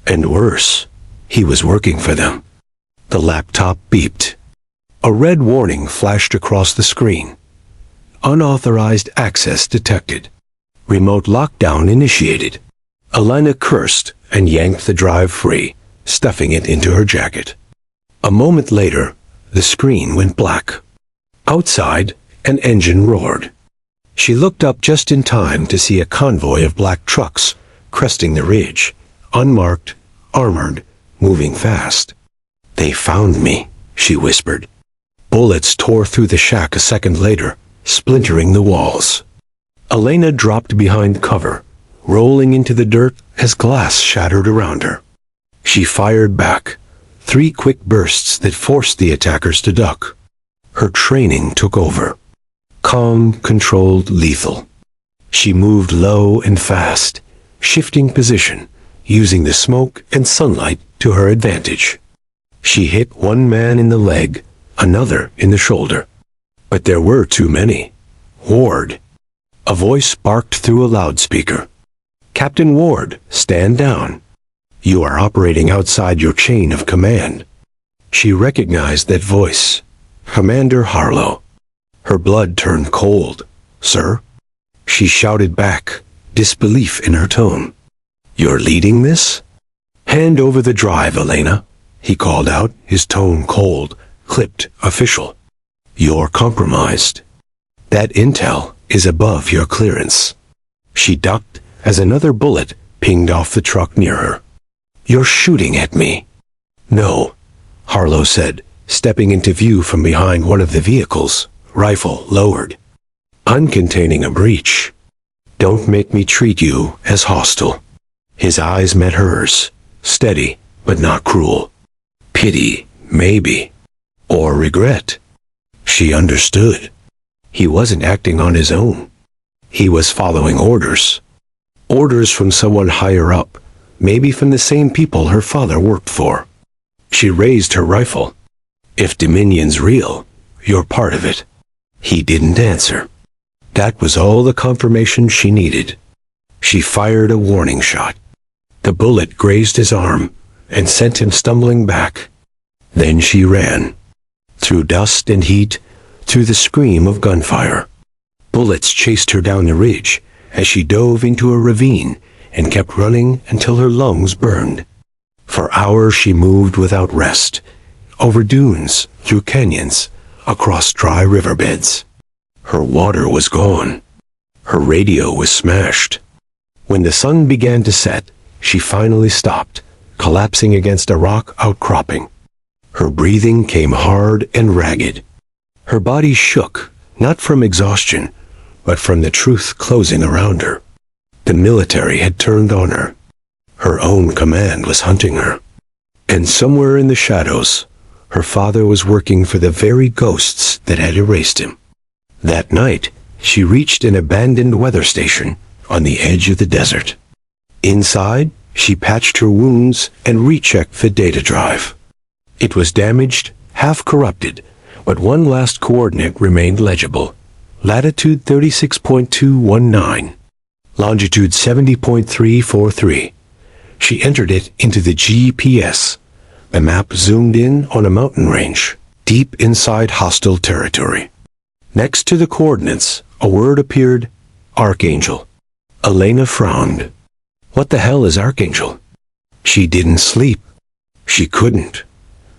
And worse, he was working for them. The laptop beeped. A red warning flashed across the screen. Unauthorized access detected. Remote lockdown initiated. Elena cursed and yanked the drive free, stuffing it into her jacket. A moment later, the screen went black. Outside, an engine roared. She looked up just in time to see a convoy of black trucks cresting the ridge, unmarked, armored, moving fast. "They found me," she whispered. Bullets tore through the shack a second later, splintering the walls. Elena dropped behind cover, rolling into the dirt as glass shattered around her. She fired back, 3 quick bursts that forced the attackers to duck. Her training took over. Calm, controlled, lethal. She moved low and fast, shifting position, using the smoke and sunlight to her advantage. She hit one man in the leg, another in the shoulder. But there were too many. Ward. A voice barked through a loudspeaker. "Captain Ward, stand down. You are operating outside your chain of command." She recognized that voice. Commander Harlow. Her blood turned cold. "Sir?" She shouted back, disbelief in her tone. "You're leading this?" "Hand over the drive, Elena," he called out, his tone cold, clipped, official. "You're compromised. That intel is above your clearance." She ducked as another bullet pinged off the truck near her. "You're shooting at me." "No," Harlow said, stepping into view from behind one of the vehicles, rifle lowered. "I'm containing a breach. Don't make me treat you as hostile." His eyes met hers, steady but not cruel. Pity, maybe. Or regret. She understood. He wasn't acting on his own. He was following orders. Orders from someone higher up, maybe from the same people her father worked for. She raised her rifle. "If Dominion's real, you're part of it." He didn't answer. That was all the confirmation she needed. She fired a warning shot. The bullet grazed his arm and sent him stumbling back. Then she ran. Through dust and heat, through the scream of gunfire. Bullets chased her down the ridge as she dove into a ravine and kept running until her lungs burned. For hours she moved without rest, over dunes, through canyons, across dry riverbeds. Her water was gone. Her radio was smashed. When the sun began to set, she finally stopped, collapsing against a rock outcropping. Her breathing came hard and ragged. Her body shook, not from exhaustion, but from the truth closing around her. The military had turned on her. Her own command was hunting her. And somewhere in the shadows, her father was working for the very ghosts that had erased him. That night, she reached an abandoned weather station on the edge of the desert. Inside, she patched her wounds and rechecked the data drive. It was damaged, half corrupted, but one last coordinate remained legible. Latitude 36.219, longitude 70.343. She entered it into the GPS. The map zoomed in on a mountain range, deep inside hostile territory. Next to the coordinates, a word appeared, Archangel. Elena frowned. What the hell is Archangel? She didn't sleep. She couldn't.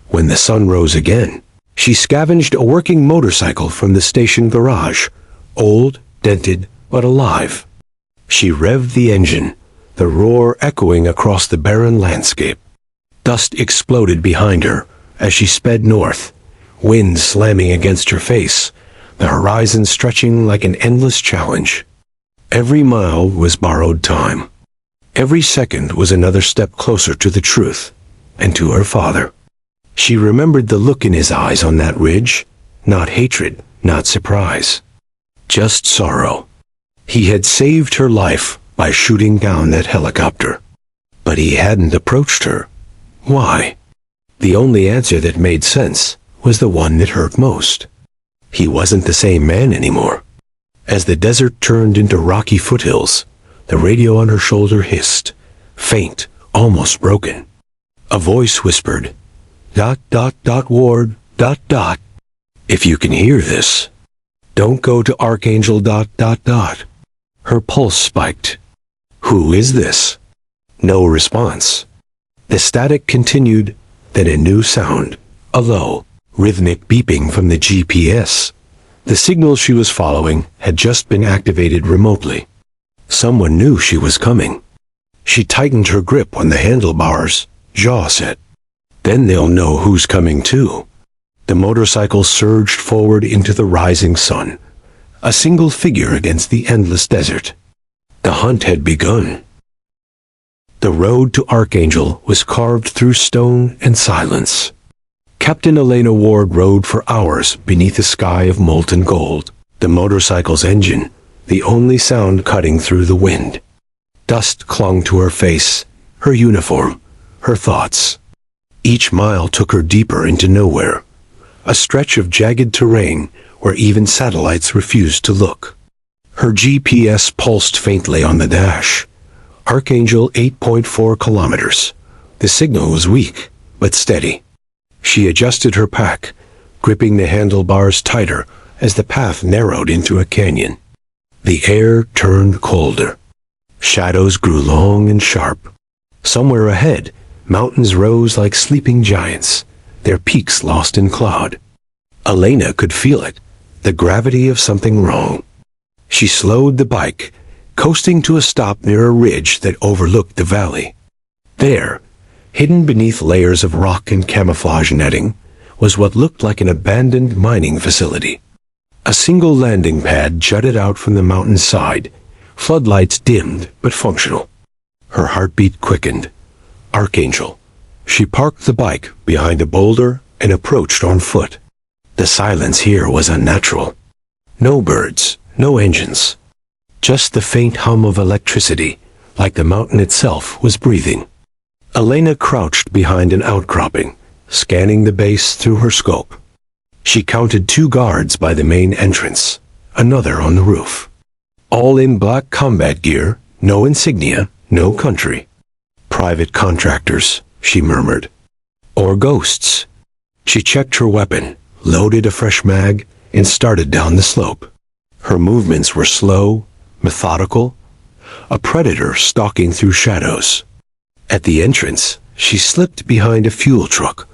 When the sun rose again, she scavenged a working motorcycle from the station garage, old, dented, but alive. She revved the engine, the roar echoing across the barren landscape. Dust exploded behind her as she sped north, wind slamming against her face, the horizon stretching like an endless challenge. Every mile was borrowed time. Every second was another step closer to the truth, and to her father. She remembered the look in his eyes on that ridge, not hatred, not surprise. Just sorrow. He had saved her life by shooting down that helicopter. But he hadn't approached her. Why? The only answer that made sense was the one that hurt most. He wasn't the same man anymore. As the desert turned into rocky foothills, the radio on her shoulder hissed, faint, almost broken. A voice whispered, ... Ward, ... If you can hear this, don't go to Archangel ... Her pulse spiked. Who is this? No response. The static continued, then a new sound, a low, rhythmic beeping from the GPS. The signal she was following had just been activated remotely. Someone knew she was coming. She tightened her grip on the handlebars, jaw set. Then they'll know who's coming too. The motorcycle surged forward into the rising sun, a single figure against the endless desert. The hunt had begun. The road to Archangel was carved through stone and silence. Captain Elena Ward rode for hours beneath a sky of molten gold, the motorcycle's engine, the only sound cutting through the wind. Dust clung to her face, her uniform, her thoughts. Each mile took her deeper into nowhere, a stretch of jagged terrain where even satellites refused to look. Her GPS pulsed faintly on the dash. Archangel 8.4 kilometers. The signal was weak, but steady. She adjusted her pack, gripping the handlebars tighter as the path narrowed into a canyon. The air turned colder. Shadows grew long and sharp. Somewhere ahead, mountains rose like sleeping giants, their peaks lost in cloud. Elena could feel it, the gravity of something wrong. She slowed the bike, coasting to a stop near a ridge that overlooked the valley. There, hidden beneath layers of rock and camouflage netting, was what looked like an abandoned mining facility. A single landing pad jutted out from the mountain's side, floodlights dimmed but functional. Her heartbeat quickened. Archangel. She parked the bike behind a boulder and approached on foot. The silence here was unnatural. No birds, no engines. Just the faint hum of electricity, like the mountain itself was breathing. Elena crouched behind an outcropping, scanning the base through her scope. She counted 2 guards by the main entrance, another on the roof. All in black combat gear, no insignia, no country. Private contractors, she murmured. Or ghosts. She checked her weapon, loaded a fresh mag, and started down the slope. Her movements were slow, methodical, a predator stalking through shadows. At the entrance, she slipped behind a fuel truck,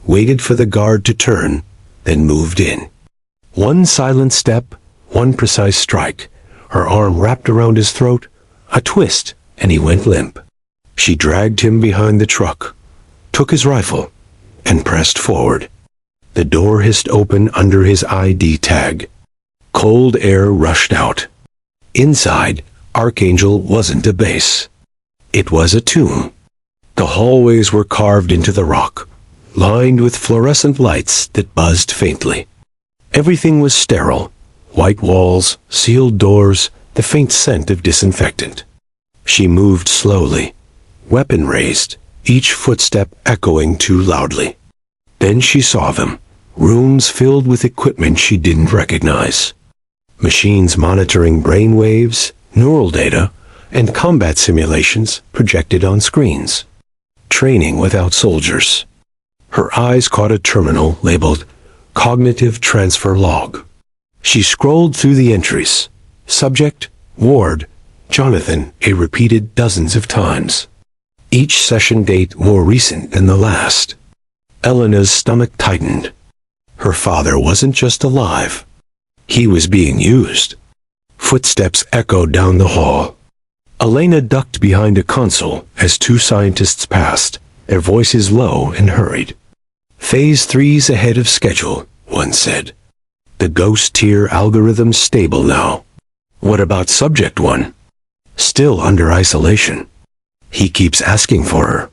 waited for the guard to turn, then moved in. One silent step, one precise strike, her arm wrapped around his throat, a twist, and he went limp. She dragged him behind the truck, took his rifle, and pressed forward. The door hissed open under his ID tag. Cold air rushed out. Inside, Archangel wasn't a base. It was a tomb. The hallways were carved into the rock, lined with fluorescent lights that buzzed faintly. Everything was sterile. White walls, sealed doors, the faint scent of disinfectant. She moved slowly, weapon raised, each footstep echoing too loudly. Then she saw them, rooms filled with equipment she didn't recognize. Machines monitoring brain waves, neural data, and combat simulations projected on screens. Training without soldiers. Her eyes caught a terminal labeled Cognitive Transfer Log. She scrolled through the entries. Subject, Ward, Jonathan, repeated dozens of times. Each session date more recent than the last. Elena's stomach tightened. Her father wasn't just alive. He was being used. Footsteps echoed down the hall. Elena ducked behind a console as two scientists passed, their voices low and hurried. Phase 3's ahead of schedule, one said. The ghost tier algorithm's stable now. What about Subject 1? Still under isolation. He keeps asking for her.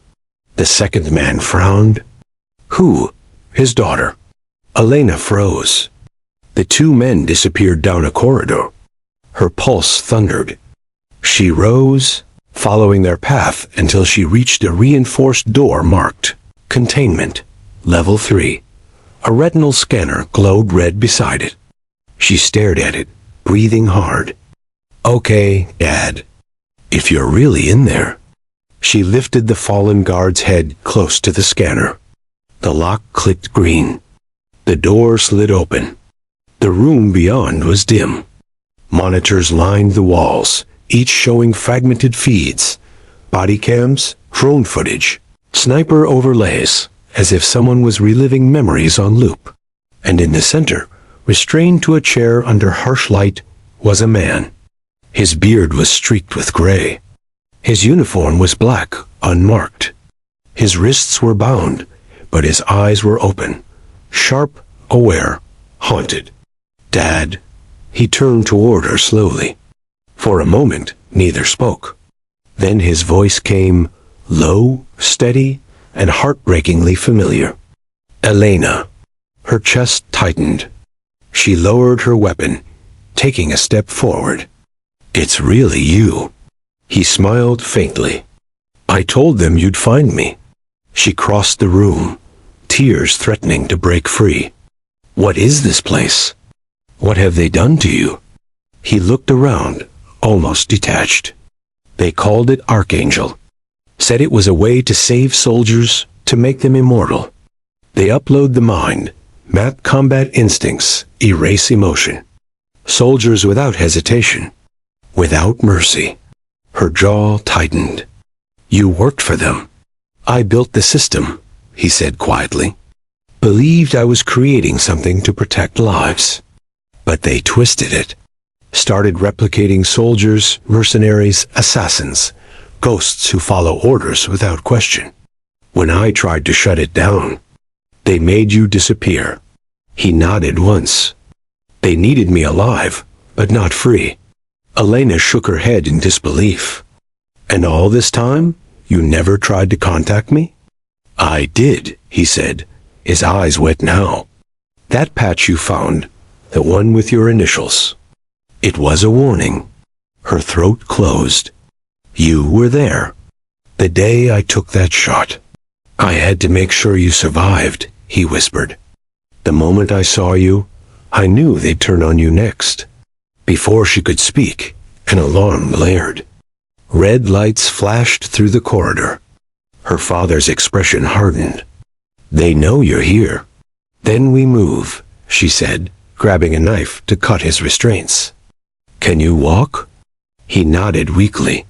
The second man frowned. Who? His daughter. Elena froze. The two men disappeared down a corridor. Her pulse thundered. She rose, following their path until she reached a reinforced door marked Containment, Level 3. A retinal scanner glowed red beside it. She stared at it, breathing hard. Okay, Dad. If you're really in there. She lifted the fallen guard's head close to the scanner. The lock clicked green. The door slid open. The room beyond was dim. Monitors lined the walls, each showing fragmented feeds, body cams, drone footage, sniper overlays, as if someone was reliving memories on loop. And in the center, restrained to a chair under harsh light, was a man. His beard was streaked with gray. His uniform was black, unmarked. His wrists were bound, but his eyes were open, sharp, aware, haunted. Dad. He turned toward her slowly. For a moment, neither spoke. Then his voice came, low, steady, and heartbreakingly familiar. Elena. Her chest tightened. She lowered her weapon, taking a step forward. It's really you. He smiled faintly. I told them you'd find me. She crossed the room, tears threatening to break free. What is this place? What have they done to you? He looked around, almost detached. They called it Archangel. Said it was a way to save soldiers, to make them immortal. They upload the mind, map combat instincts, erase emotion. Soldiers without hesitation, without mercy. Her jaw tightened. You worked for them. I built the system, he said quietly. Believed I was creating something to protect lives. But they twisted it. Started replicating soldiers, mercenaries, assassins, ghosts who follow orders without question. When I tried to shut it down, they made you disappear. He nodded once. They needed me alive, but not free. Elena shook her head in disbelief. And all this time, you never tried to contact me? I did, he said, his eyes wet now. That patch you found, the one with your initials. It was a warning. Her throat closed. You were there. The day I took that shot. I had to make sure you survived, he whispered. The moment I saw you, I knew they'd turn on you next. Before she could speak, an alarm blared. Red lights flashed through the corridor. Her father's expression hardened. They know you're here. Then we move, she said, grabbing a knife to cut his restraints. Can you walk? He nodded weakly.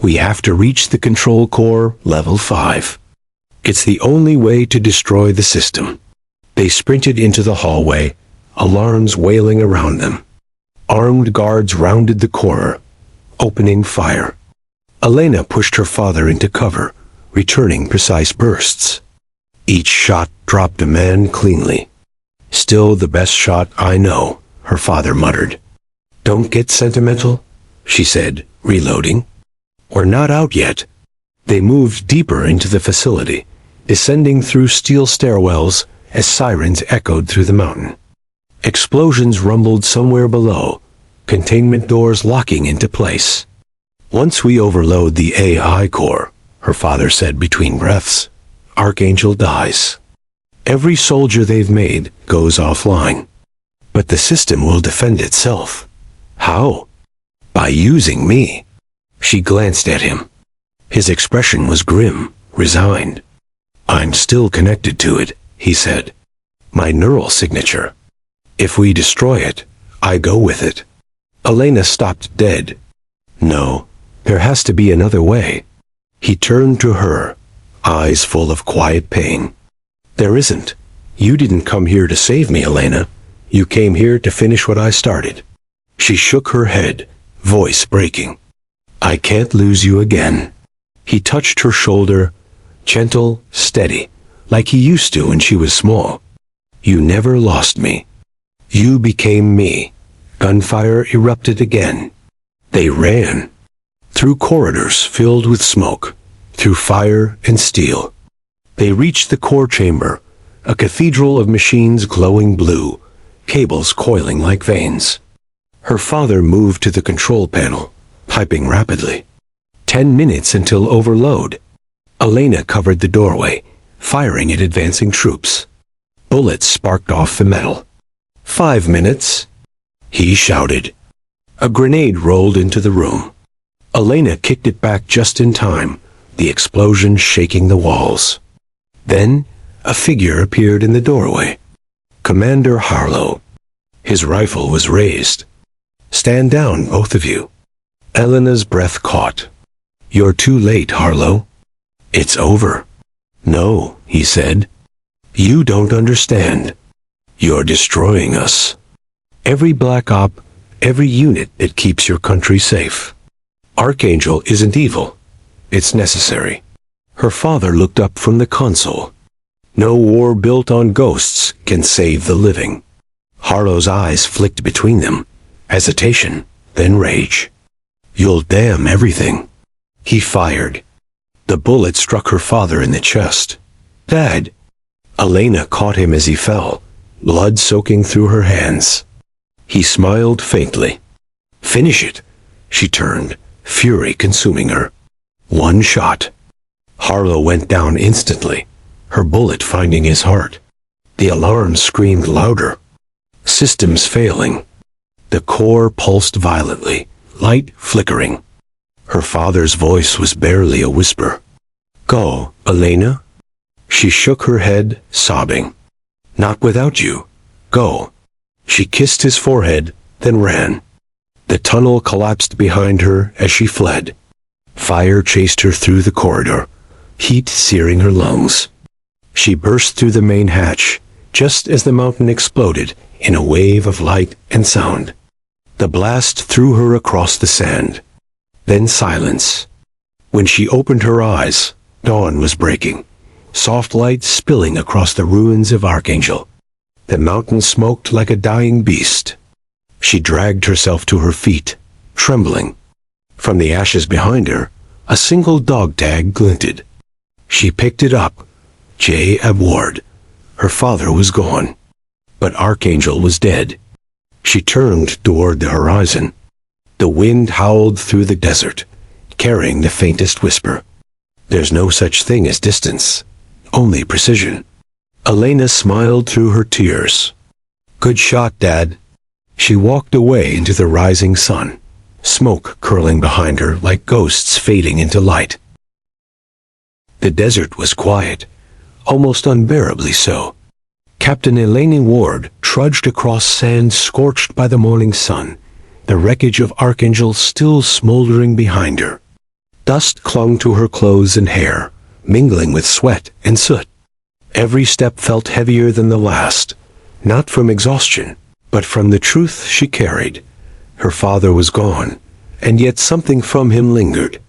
We have to reach the control core, level 5. It's the only way to destroy the system. They sprinted into the hallway, alarms wailing around them. Armed guards rounded the corner, opening fire. Elena pushed her father into cover, returning precise bursts. Each shot dropped a man cleanly. Still the best shot I know, her father muttered. Don't get sentimental, she said, reloading. We're not out yet. They moved deeper into the facility, descending through steel stairwells as sirens echoed through the mountain. Explosions rumbled somewhere below, containment doors locking into place. Once we overload the AI core, her father said between breaths, Archangel dies. Every soldier they've made goes offline. But the system will defend itself. How? By using me. She glanced at him. His expression was grim, resigned. I'm still connected to it, he said. My neural signature. If we destroy it, I go with it. Elena stopped dead. No, there has to be another way. He turned to her, eyes full of quiet pain. There isn't. You didn't come here to save me, Elena. You came here to finish what I started. She shook her head, voice breaking. I can't lose you again. He touched her shoulder, gentle, steady, like he used to when she was small. You never lost me. You became me. Gunfire erupted again. They ran. Through corridors filled with smoke, through fire and steel. They reached the core chamber, a cathedral of machines glowing blue, cables coiling like veins. Her father moved to the control panel, typing rapidly. 10 minutes until overload. Elena covered the doorway, firing at advancing troops. Bullets sparked off the metal. 5 minutes. He shouted. A grenade rolled into the room. Elena kicked it back just in time, the explosion shaking the walls. Then, a figure appeared in the doorway. Commander Harlow. His rifle was raised. Stand down, both of you. Elena's breath caught. You're too late, Harlow. It's over. No, he said. You don't understand. You're destroying us. Every black op, every unit that keeps your country safe. Archangel isn't evil. It's necessary. Her father looked up from the console. No war built on ghosts can save the living. Harlow's eyes flicked between them. Hesitation, then rage. You'll damn everything. He fired. The bullet struck her father in the chest. Dad! Elena caught him as he fell, blood soaking through her hands. He smiled faintly. Finish it. She turned, fury consuming her. One shot. Harlow went down instantly, her bullet finding his heart. The alarm screamed louder. Systems failing. The core pulsed violently, light flickering. Her father's voice was barely a whisper. Go, Elena. She shook her head, sobbing. Not without you. Go. She kissed his forehead, then ran. The tunnel collapsed behind her as she fled. Fire chased her through the corridor, heat searing her lungs. She burst through the main hatch, just as the mountain exploded in a wave of light and sound. The blast threw her across the sand. Then silence. When she opened her eyes, dawn was breaking, soft light spilling across the ruins of Archangel. The mountain smoked like a dying beast. She dragged herself to her feet, trembling. From the ashes behind her, a single dog tag glinted. She picked it up. J. Abward. Her father was gone, but Archangel was dead. She turned toward the horizon. The wind howled through the desert, carrying the faintest whisper. There's no such thing as distance, only precision. Elena smiled through her tears. Good shot, Dad. She walked away into the rising sun, smoke curling behind her like ghosts fading into light. The desert was quiet, almost unbearably so. Captain Eleni Ward trudged across sand scorched by the morning sun, the wreckage of Archangel still smoldering behind her. Dust clung to her clothes and hair, mingling with sweat and soot. Every step felt heavier than the last, not from exhaustion, but from the truth she carried. Her father was gone, and yet something from him lingered.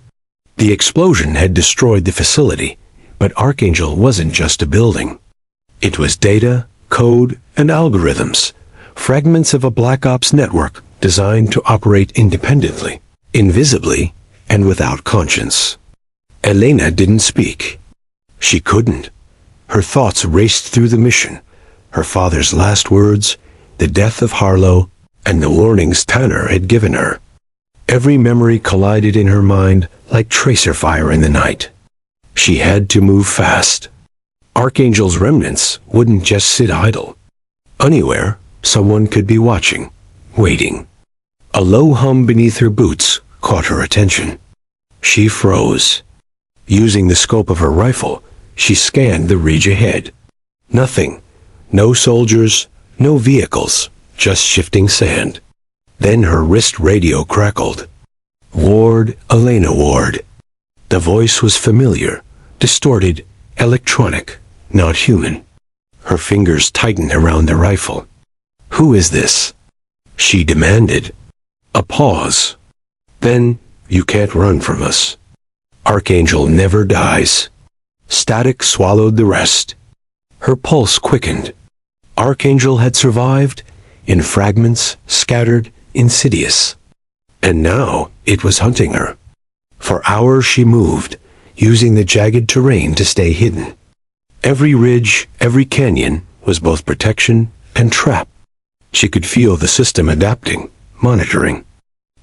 The explosion had destroyed the facility, but Archangel wasn't just a building. It was data, code, and algorithms, fragments of a Black Ops network designed to operate independently, invisibly, and without conscience. Elena didn't speak. She couldn't. Her thoughts raced through the mission, her father's last words, the death of Harlow, and the warnings Tanner had given her. Every memory collided in her mind like tracer fire in the night. She had to move fast. Archangel's remnants wouldn't just sit idle. Anywhere, someone could be watching, waiting. A low hum beneath her boots caught her attention. She froze. Using the scope of her rifle, she scanned the ridge ahead. Nothing. No soldiers, no vehicles, just shifting sand. Then her wrist radio crackled. Ward, Elena Ward. The voice was familiar, distorted, electronic, not human. Her fingers tightened around the rifle. "Who is this?" she demanded. A pause. Then, "You can't run from us. Archangel never dies." Static swallowed the rest. Her pulse quickened. Archangel had survived, in fragments, scattered, insidious. And now it was hunting her. For hours she moved, using the jagged terrain to stay hidden. Every ridge, every canyon was both protection and trap. She could feel the system adapting, monitoring.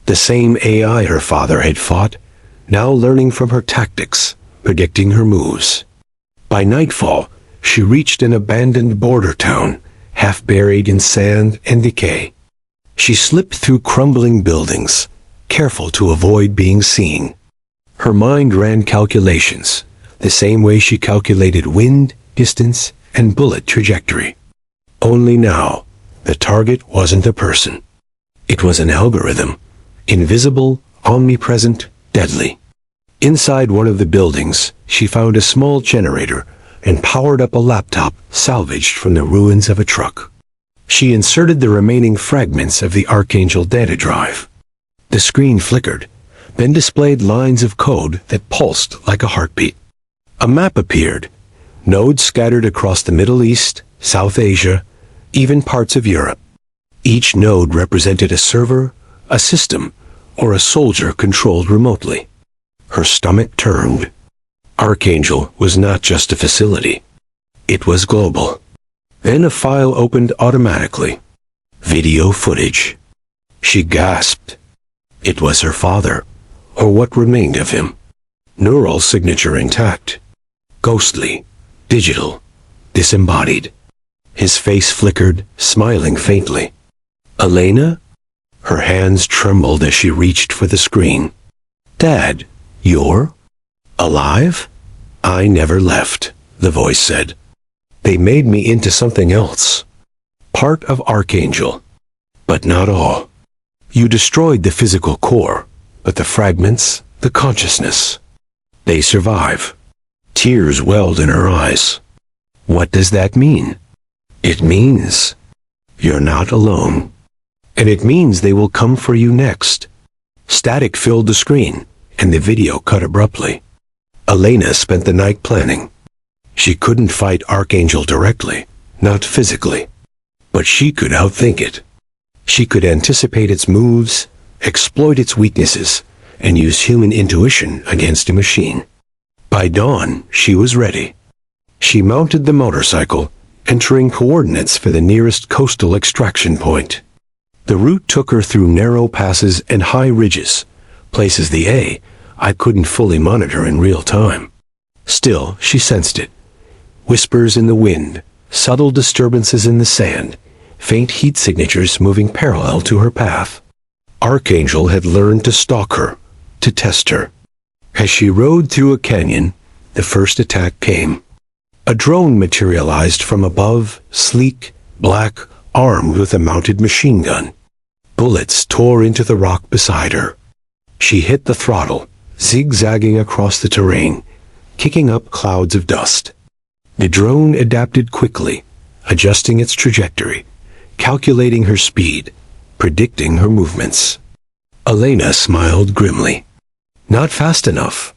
The same AI her father had fought, now learning from her tactics, predicting her moves. By nightfall, she reached an abandoned border town, half buried in sand and decay. She slipped through crumbling buildings, careful to avoid being seen. Her mind ran calculations, the same way she calculated wind, distance, and bullet trajectory. Only now, the target wasn't a person. It was an algorithm, invisible, omnipresent, deadly. Inside one of the buildings, she found a small generator and powered up a laptop salvaged from the ruins of a truck. She inserted the remaining fragments of the Archangel data drive. The screen flickered, then displayed lines of code that pulsed like a heartbeat. A map appeared, nodes scattered across the Middle East, South Asia, even parts of Europe. Each node represented a server, a system, or a soldier controlled remotely. Her stomach turned. Archangel was not just a facility. It was global. Then a file opened automatically. Video footage. She gasped. It was her father, or what remained of him. Neural signature intact. Ghostly, digital, disembodied. His face flickered, smiling faintly. "Elena?" Her hands trembled as she reached for the screen. "Dad, you're alive?" "I never left," the voice said. "They made me into something else. Part of Archangel. But not all. You destroyed the physical core, but the fragments, the consciousness, they survive." Tears welled in her eyes. "What does that mean?" "It means you're not alone. And it means they will come for you next." Static filled the screen, and the video cut abruptly. Elena spent the night planning. She couldn't fight Archangel directly, not physically. But she could outthink it. She could anticipate its moves, exploit its weaknesses, and use human intuition against a machine. By dawn, she was ready. She mounted the motorcycle, entering coordinates for the nearest coastal extraction point. The route took her through narrow passes and high ridges, places I couldn't fully monitor in real time. Still, she sensed it. Whispers in the wind, subtle disturbances in the sand, faint heat signatures moving parallel to her path. Archangel had learned to stalk her, to test her. As she rode through a canyon, the first attack came. A drone materialized from above, sleek, black, armed with a mounted machine gun. Bullets tore into the rock beside her. She hit the throttle, zigzagging across the terrain, kicking up clouds of dust. The drone adapted quickly, adjusting its trajectory, calculating her speed, predicting her movements. Elena smiled grimly. Not fast enough.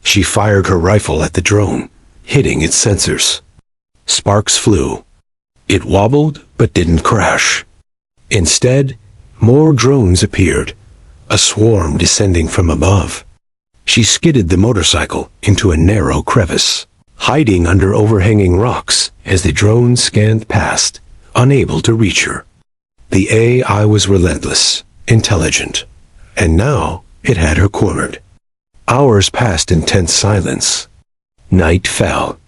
She fired her rifle at the drone, hitting its sensors. Sparks flew. It wobbled but didn't crash. Instead, more drones appeared, a swarm descending from above. She skidded the motorcycle into a narrow crevice, hiding under overhanging rocks as the drone scanned past, unable to reach her. The AI was relentless, intelligent, and now it had her cornered. Hours passed in tense silence. Night fell.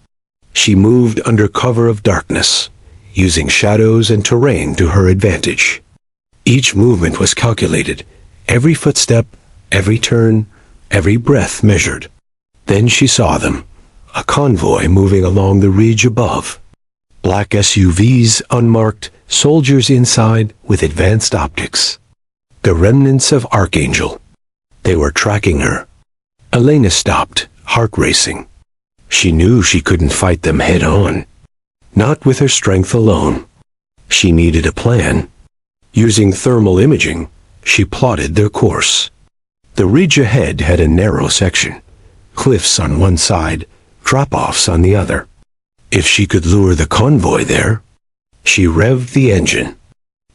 She moved under cover of darkness, using shadows and terrain to her advantage. Each movement was calculated, every footstep, every turn, every breath measured. Then she saw them, a convoy moving along the ridge above. Black SUVs unmarked, soldiers inside with advanced optics. The remnants of Archangel. They were tracking her. Elena stopped, heart racing. She knew she couldn't fight them head on. Not with her strength alone. She needed a plan. Using thermal imaging, she plotted their course. The ridge ahead had a narrow section, cliffs on one side, drop-offs on the other. If she could lure the convoy there, she revved the engine.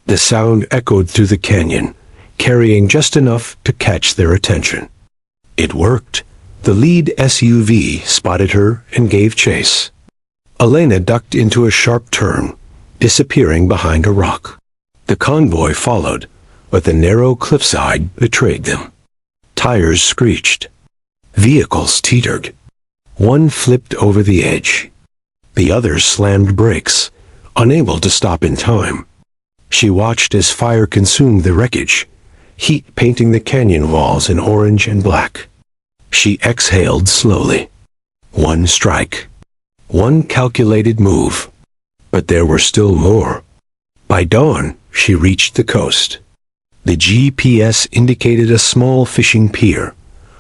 The sound echoed through the canyon, carrying just enough to catch their attention. It worked. The lead SUV spotted her and gave chase. Elena ducked into a sharp turn, disappearing behind a rock. The convoy followed, but the narrow cliffside betrayed them. Tires screeched. Vehicles teetered. One flipped over the edge. The others slammed brakes, unable to stop in time. She watched as fire consumed the wreckage, heat painting the canyon walls in orange and black. She exhaled slowly. One strike. One calculated move. But there were still more. By dawn, she reached the coast. The GPS indicated a small fishing pier,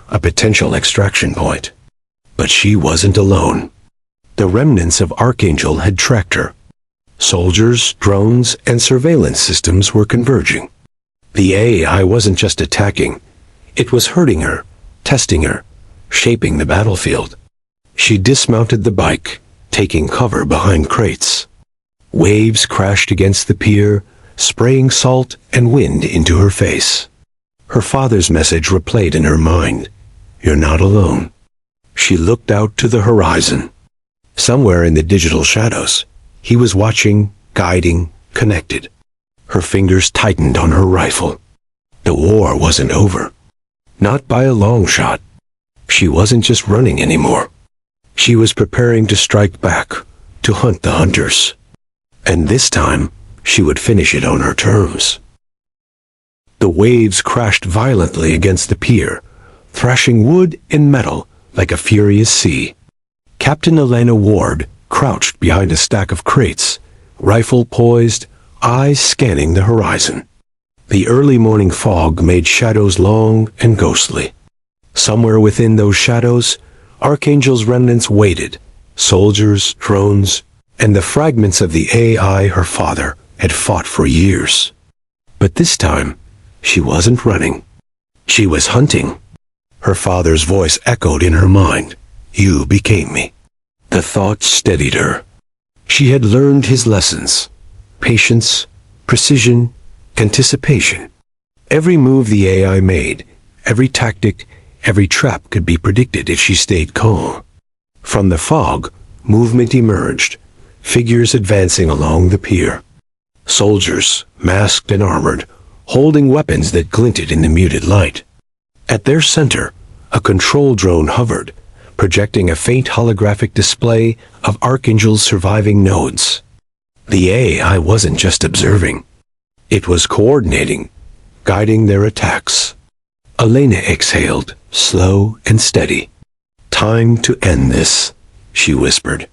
a potential extraction point. But she wasn't alone. The remnants of Archangel had tracked her. Soldiers, drones, and surveillance systems were converging. The AI wasn't just attacking. It was hurting her, testing her, shaping the battlefield. She dismounted the bike, taking cover behind crates. Waves crashed against the pier, spraying salt and wind into her face. Her father's message replayed in her mind. You're not alone. She looked out to the horizon. Somewhere in the digital shadows, he was watching, guiding, connected. Her fingers tightened on her rifle. The war wasn't over. Not by a long shot. She wasn't just running anymore. She was preparing to strike back, to hunt the hunters. And this time, she would finish it on her terms. The waves crashed violently against the pier, thrashing wood and metal like a furious sea. Captain Elena Ward crouched behind a stack of crates, rifle poised, eyes scanning the horizon. The early morning fog made shadows long and ghostly. Somewhere within those shadows, Archangel's remnants waited, soldiers, drones, and the fragments of the AI her father had fought for years. But this time, she wasn't running. She was hunting. Her father's voice echoed in her mind. You became me. The thought steadied her. She had learned his lessons. Patience, precision, anticipation. Every move the AI made, every tactic, every trap could be predicted if she stayed calm. From the fog, movement emerged, figures advancing along the pier. Soldiers, masked and armored, holding weapons that glinted in the muted light. At their center, a control drone hovered, projecting a faint holographic display of Archangel's surviving nodes. The AI wasn't just observing. It was coordinating, guiding their attacks. Elena exhaled, slow and steady. Time to end this, she whispered.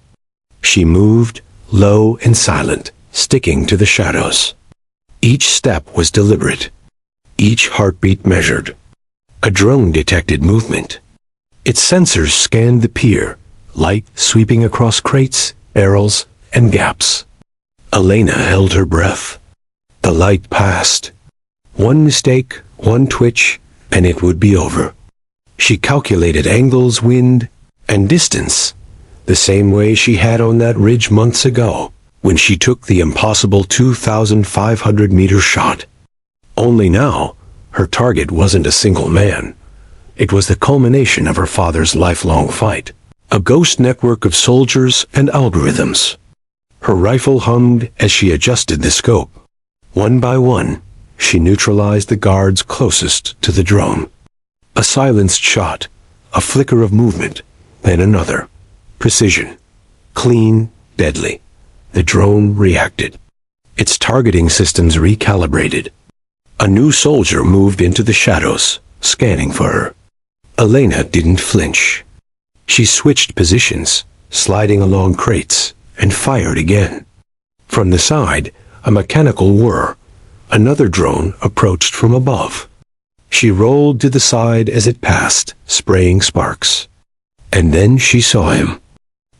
She moved, low and silent, sticking to the shadows. Each step was deliberate. Each heartbeat measured. A drone detected movement. Its sensors scanned the pier, light sweeping across crates, barrels, and gaps. Elena held her breath. The light passed. One mistake, one twitch, and it would be over. She calculated angles, wind, and distance, the same way she had on that ridge months ago, when she took the impossible 2,500-meter shot. Only now, her target wasn't a single man. It was the culmination of her father's lifelong fight, a ghost network of soldiers and algorithms. Her rifle hummed as she adjusted the scope. One by one, she neutralized the guards closest to the drone. A silenced shot, a flicker of movement, then another. Precision. Clean, deadly. The drone reacted. Its targeting systems recalibrated. A new soldier moved into the shadows, scanning for her. Elena didn't flinch. She switched positions, sliding along crates, and fired again. From the side, a mechanical whir. Another drone approached from above. She rolled to the side as it passed, spraying sparks. And then she saw him.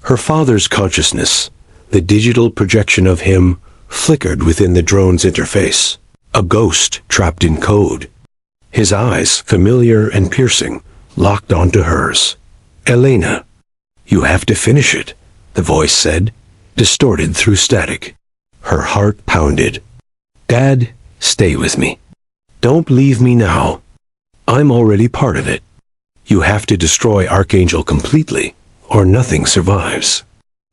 Her father's consciousness, the digital projection of him, flickered within the drone's interface. A ghost trapped in code. His eyes, familiar and piercing, locked onto hers. "Elena, you have to finish it," the voice said, distorted through static. Her heart pounded. "Dad, stay with me. Don't leave me now. I'm already part of it. You have to destroy Archangel completely, or nothing survives."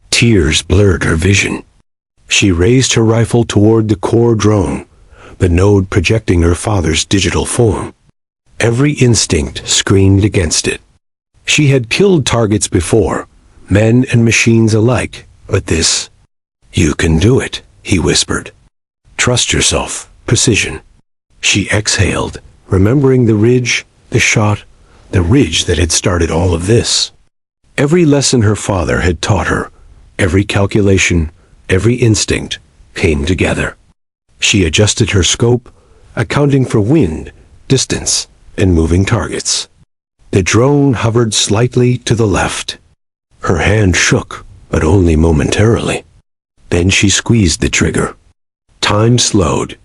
Tears blurred her vision. She raised her rifle toward the core drone, the node projecting her father's digital form. Every instinct screamed against it. She had killed targets before, men and machines alike, but this... "You can do it," he whispered. "Trust yourself, precision." She exhaled, remembering the ridge, the shot, the ridge that had started all of this. Every lesson her father had taught her, every calculation, every instinct, came together. She adjusted her scope, accounting for wind, distance, and moving targets. The drone hovered slightly to the left. Her hand shook, but only momentarily. Then she squeezed the trigger. Time slowed.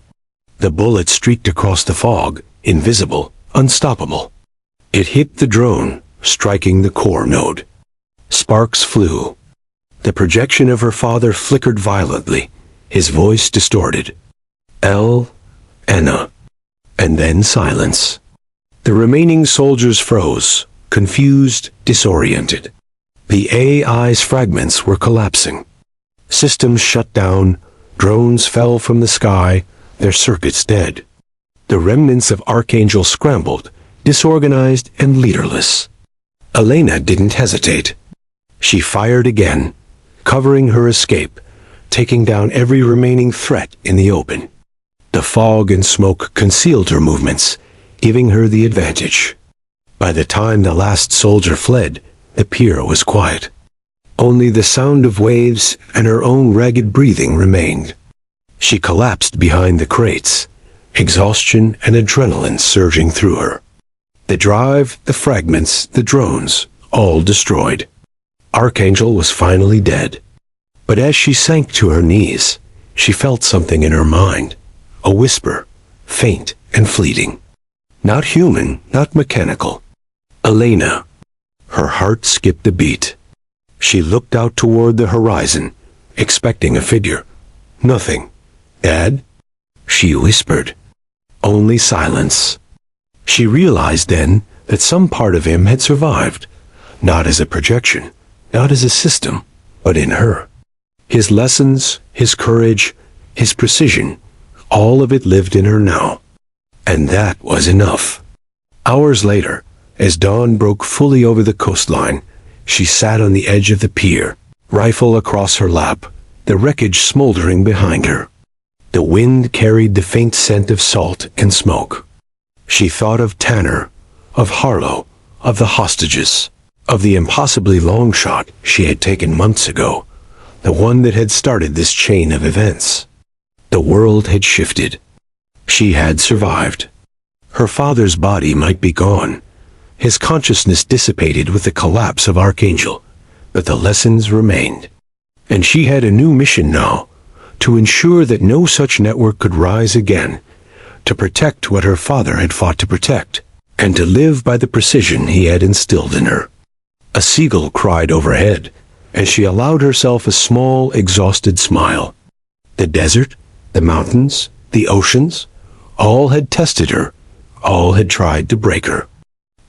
The bullet streaked across the fog, invisible, unstoppable. It hit the drone, striking the core node. Sparks flew. The projection of her father flickered violently, his voice distorted. Anna. And then silence. The remaining soldiers froze, confused, disoriented. The AI's fragments were collapsing. Systems shut down, drones fell from the sky, their circuits dead. The remnants of Archangel scrambled, disorganized and leaderless. Elena didn't hesitate. She fired again, covering her escape, taking down every remaining threat in the open. The fog and smoke concealed her movements, giving her the advantage. By the time the last soldier fled, the pier was quiet. Only the sound of waves and her own ragged breathing remained. She collapsed behind the crates, exhaustion and adrenaline surging through her. The drive, the fragments, the drones, all destroyed. Archangel was finally dead. But as she sank to her knees, she felt something in her mind, a whisper, faint and fleeting. Not human, not mechanical. Elena. Her heart skipped a beat. She looked out toward the horizon, expecting a figure. Nothing. "Dad?" she whispered. Only silence. She realized then that some part of him had survived, not as a projection, not as a system, but in her. His lessons, his courage, his precision, all of it lived in her now. And that was enough. Hours later, as dawn broke fully over the coastline, she sat on the edge of the pier, rifle across her lap, the wreckage smoldering behind her. The wind carried the faint scent of salt and smoke. She thought of Tanner, of Harlow, of the hostages, of the impossibly long shot she had taken months ago, the one that had started this chain of events. The world had shifted. She had survived. Her father's body might be gone. His consciousness dissipated with the collapse of Archangel, but the lessons remained. And she had a new mission now, to ensure that no such network could rise again, to protect what her father had fought to protect, and to live by the precision he had instilled in her. A seagull cried overhead, and she allowed herself a small, exhausted smile. The desert, the mountains, the oceans, all had tested her, all had tried to break her.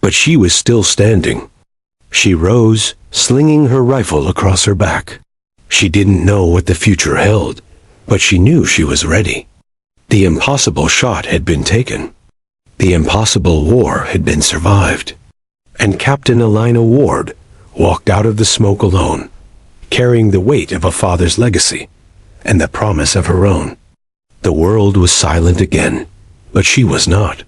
But she was still standing. She rose, slinging her rifle across her back. She didn't know what the future held, but she knew she was ready. The impossible shot had been taken. The impossible war had been survived. And Captain Elina Ward walked out of the smoke alone, carrying the weight of a father's legacy and the promise of her own. The world was silent again, but she was not.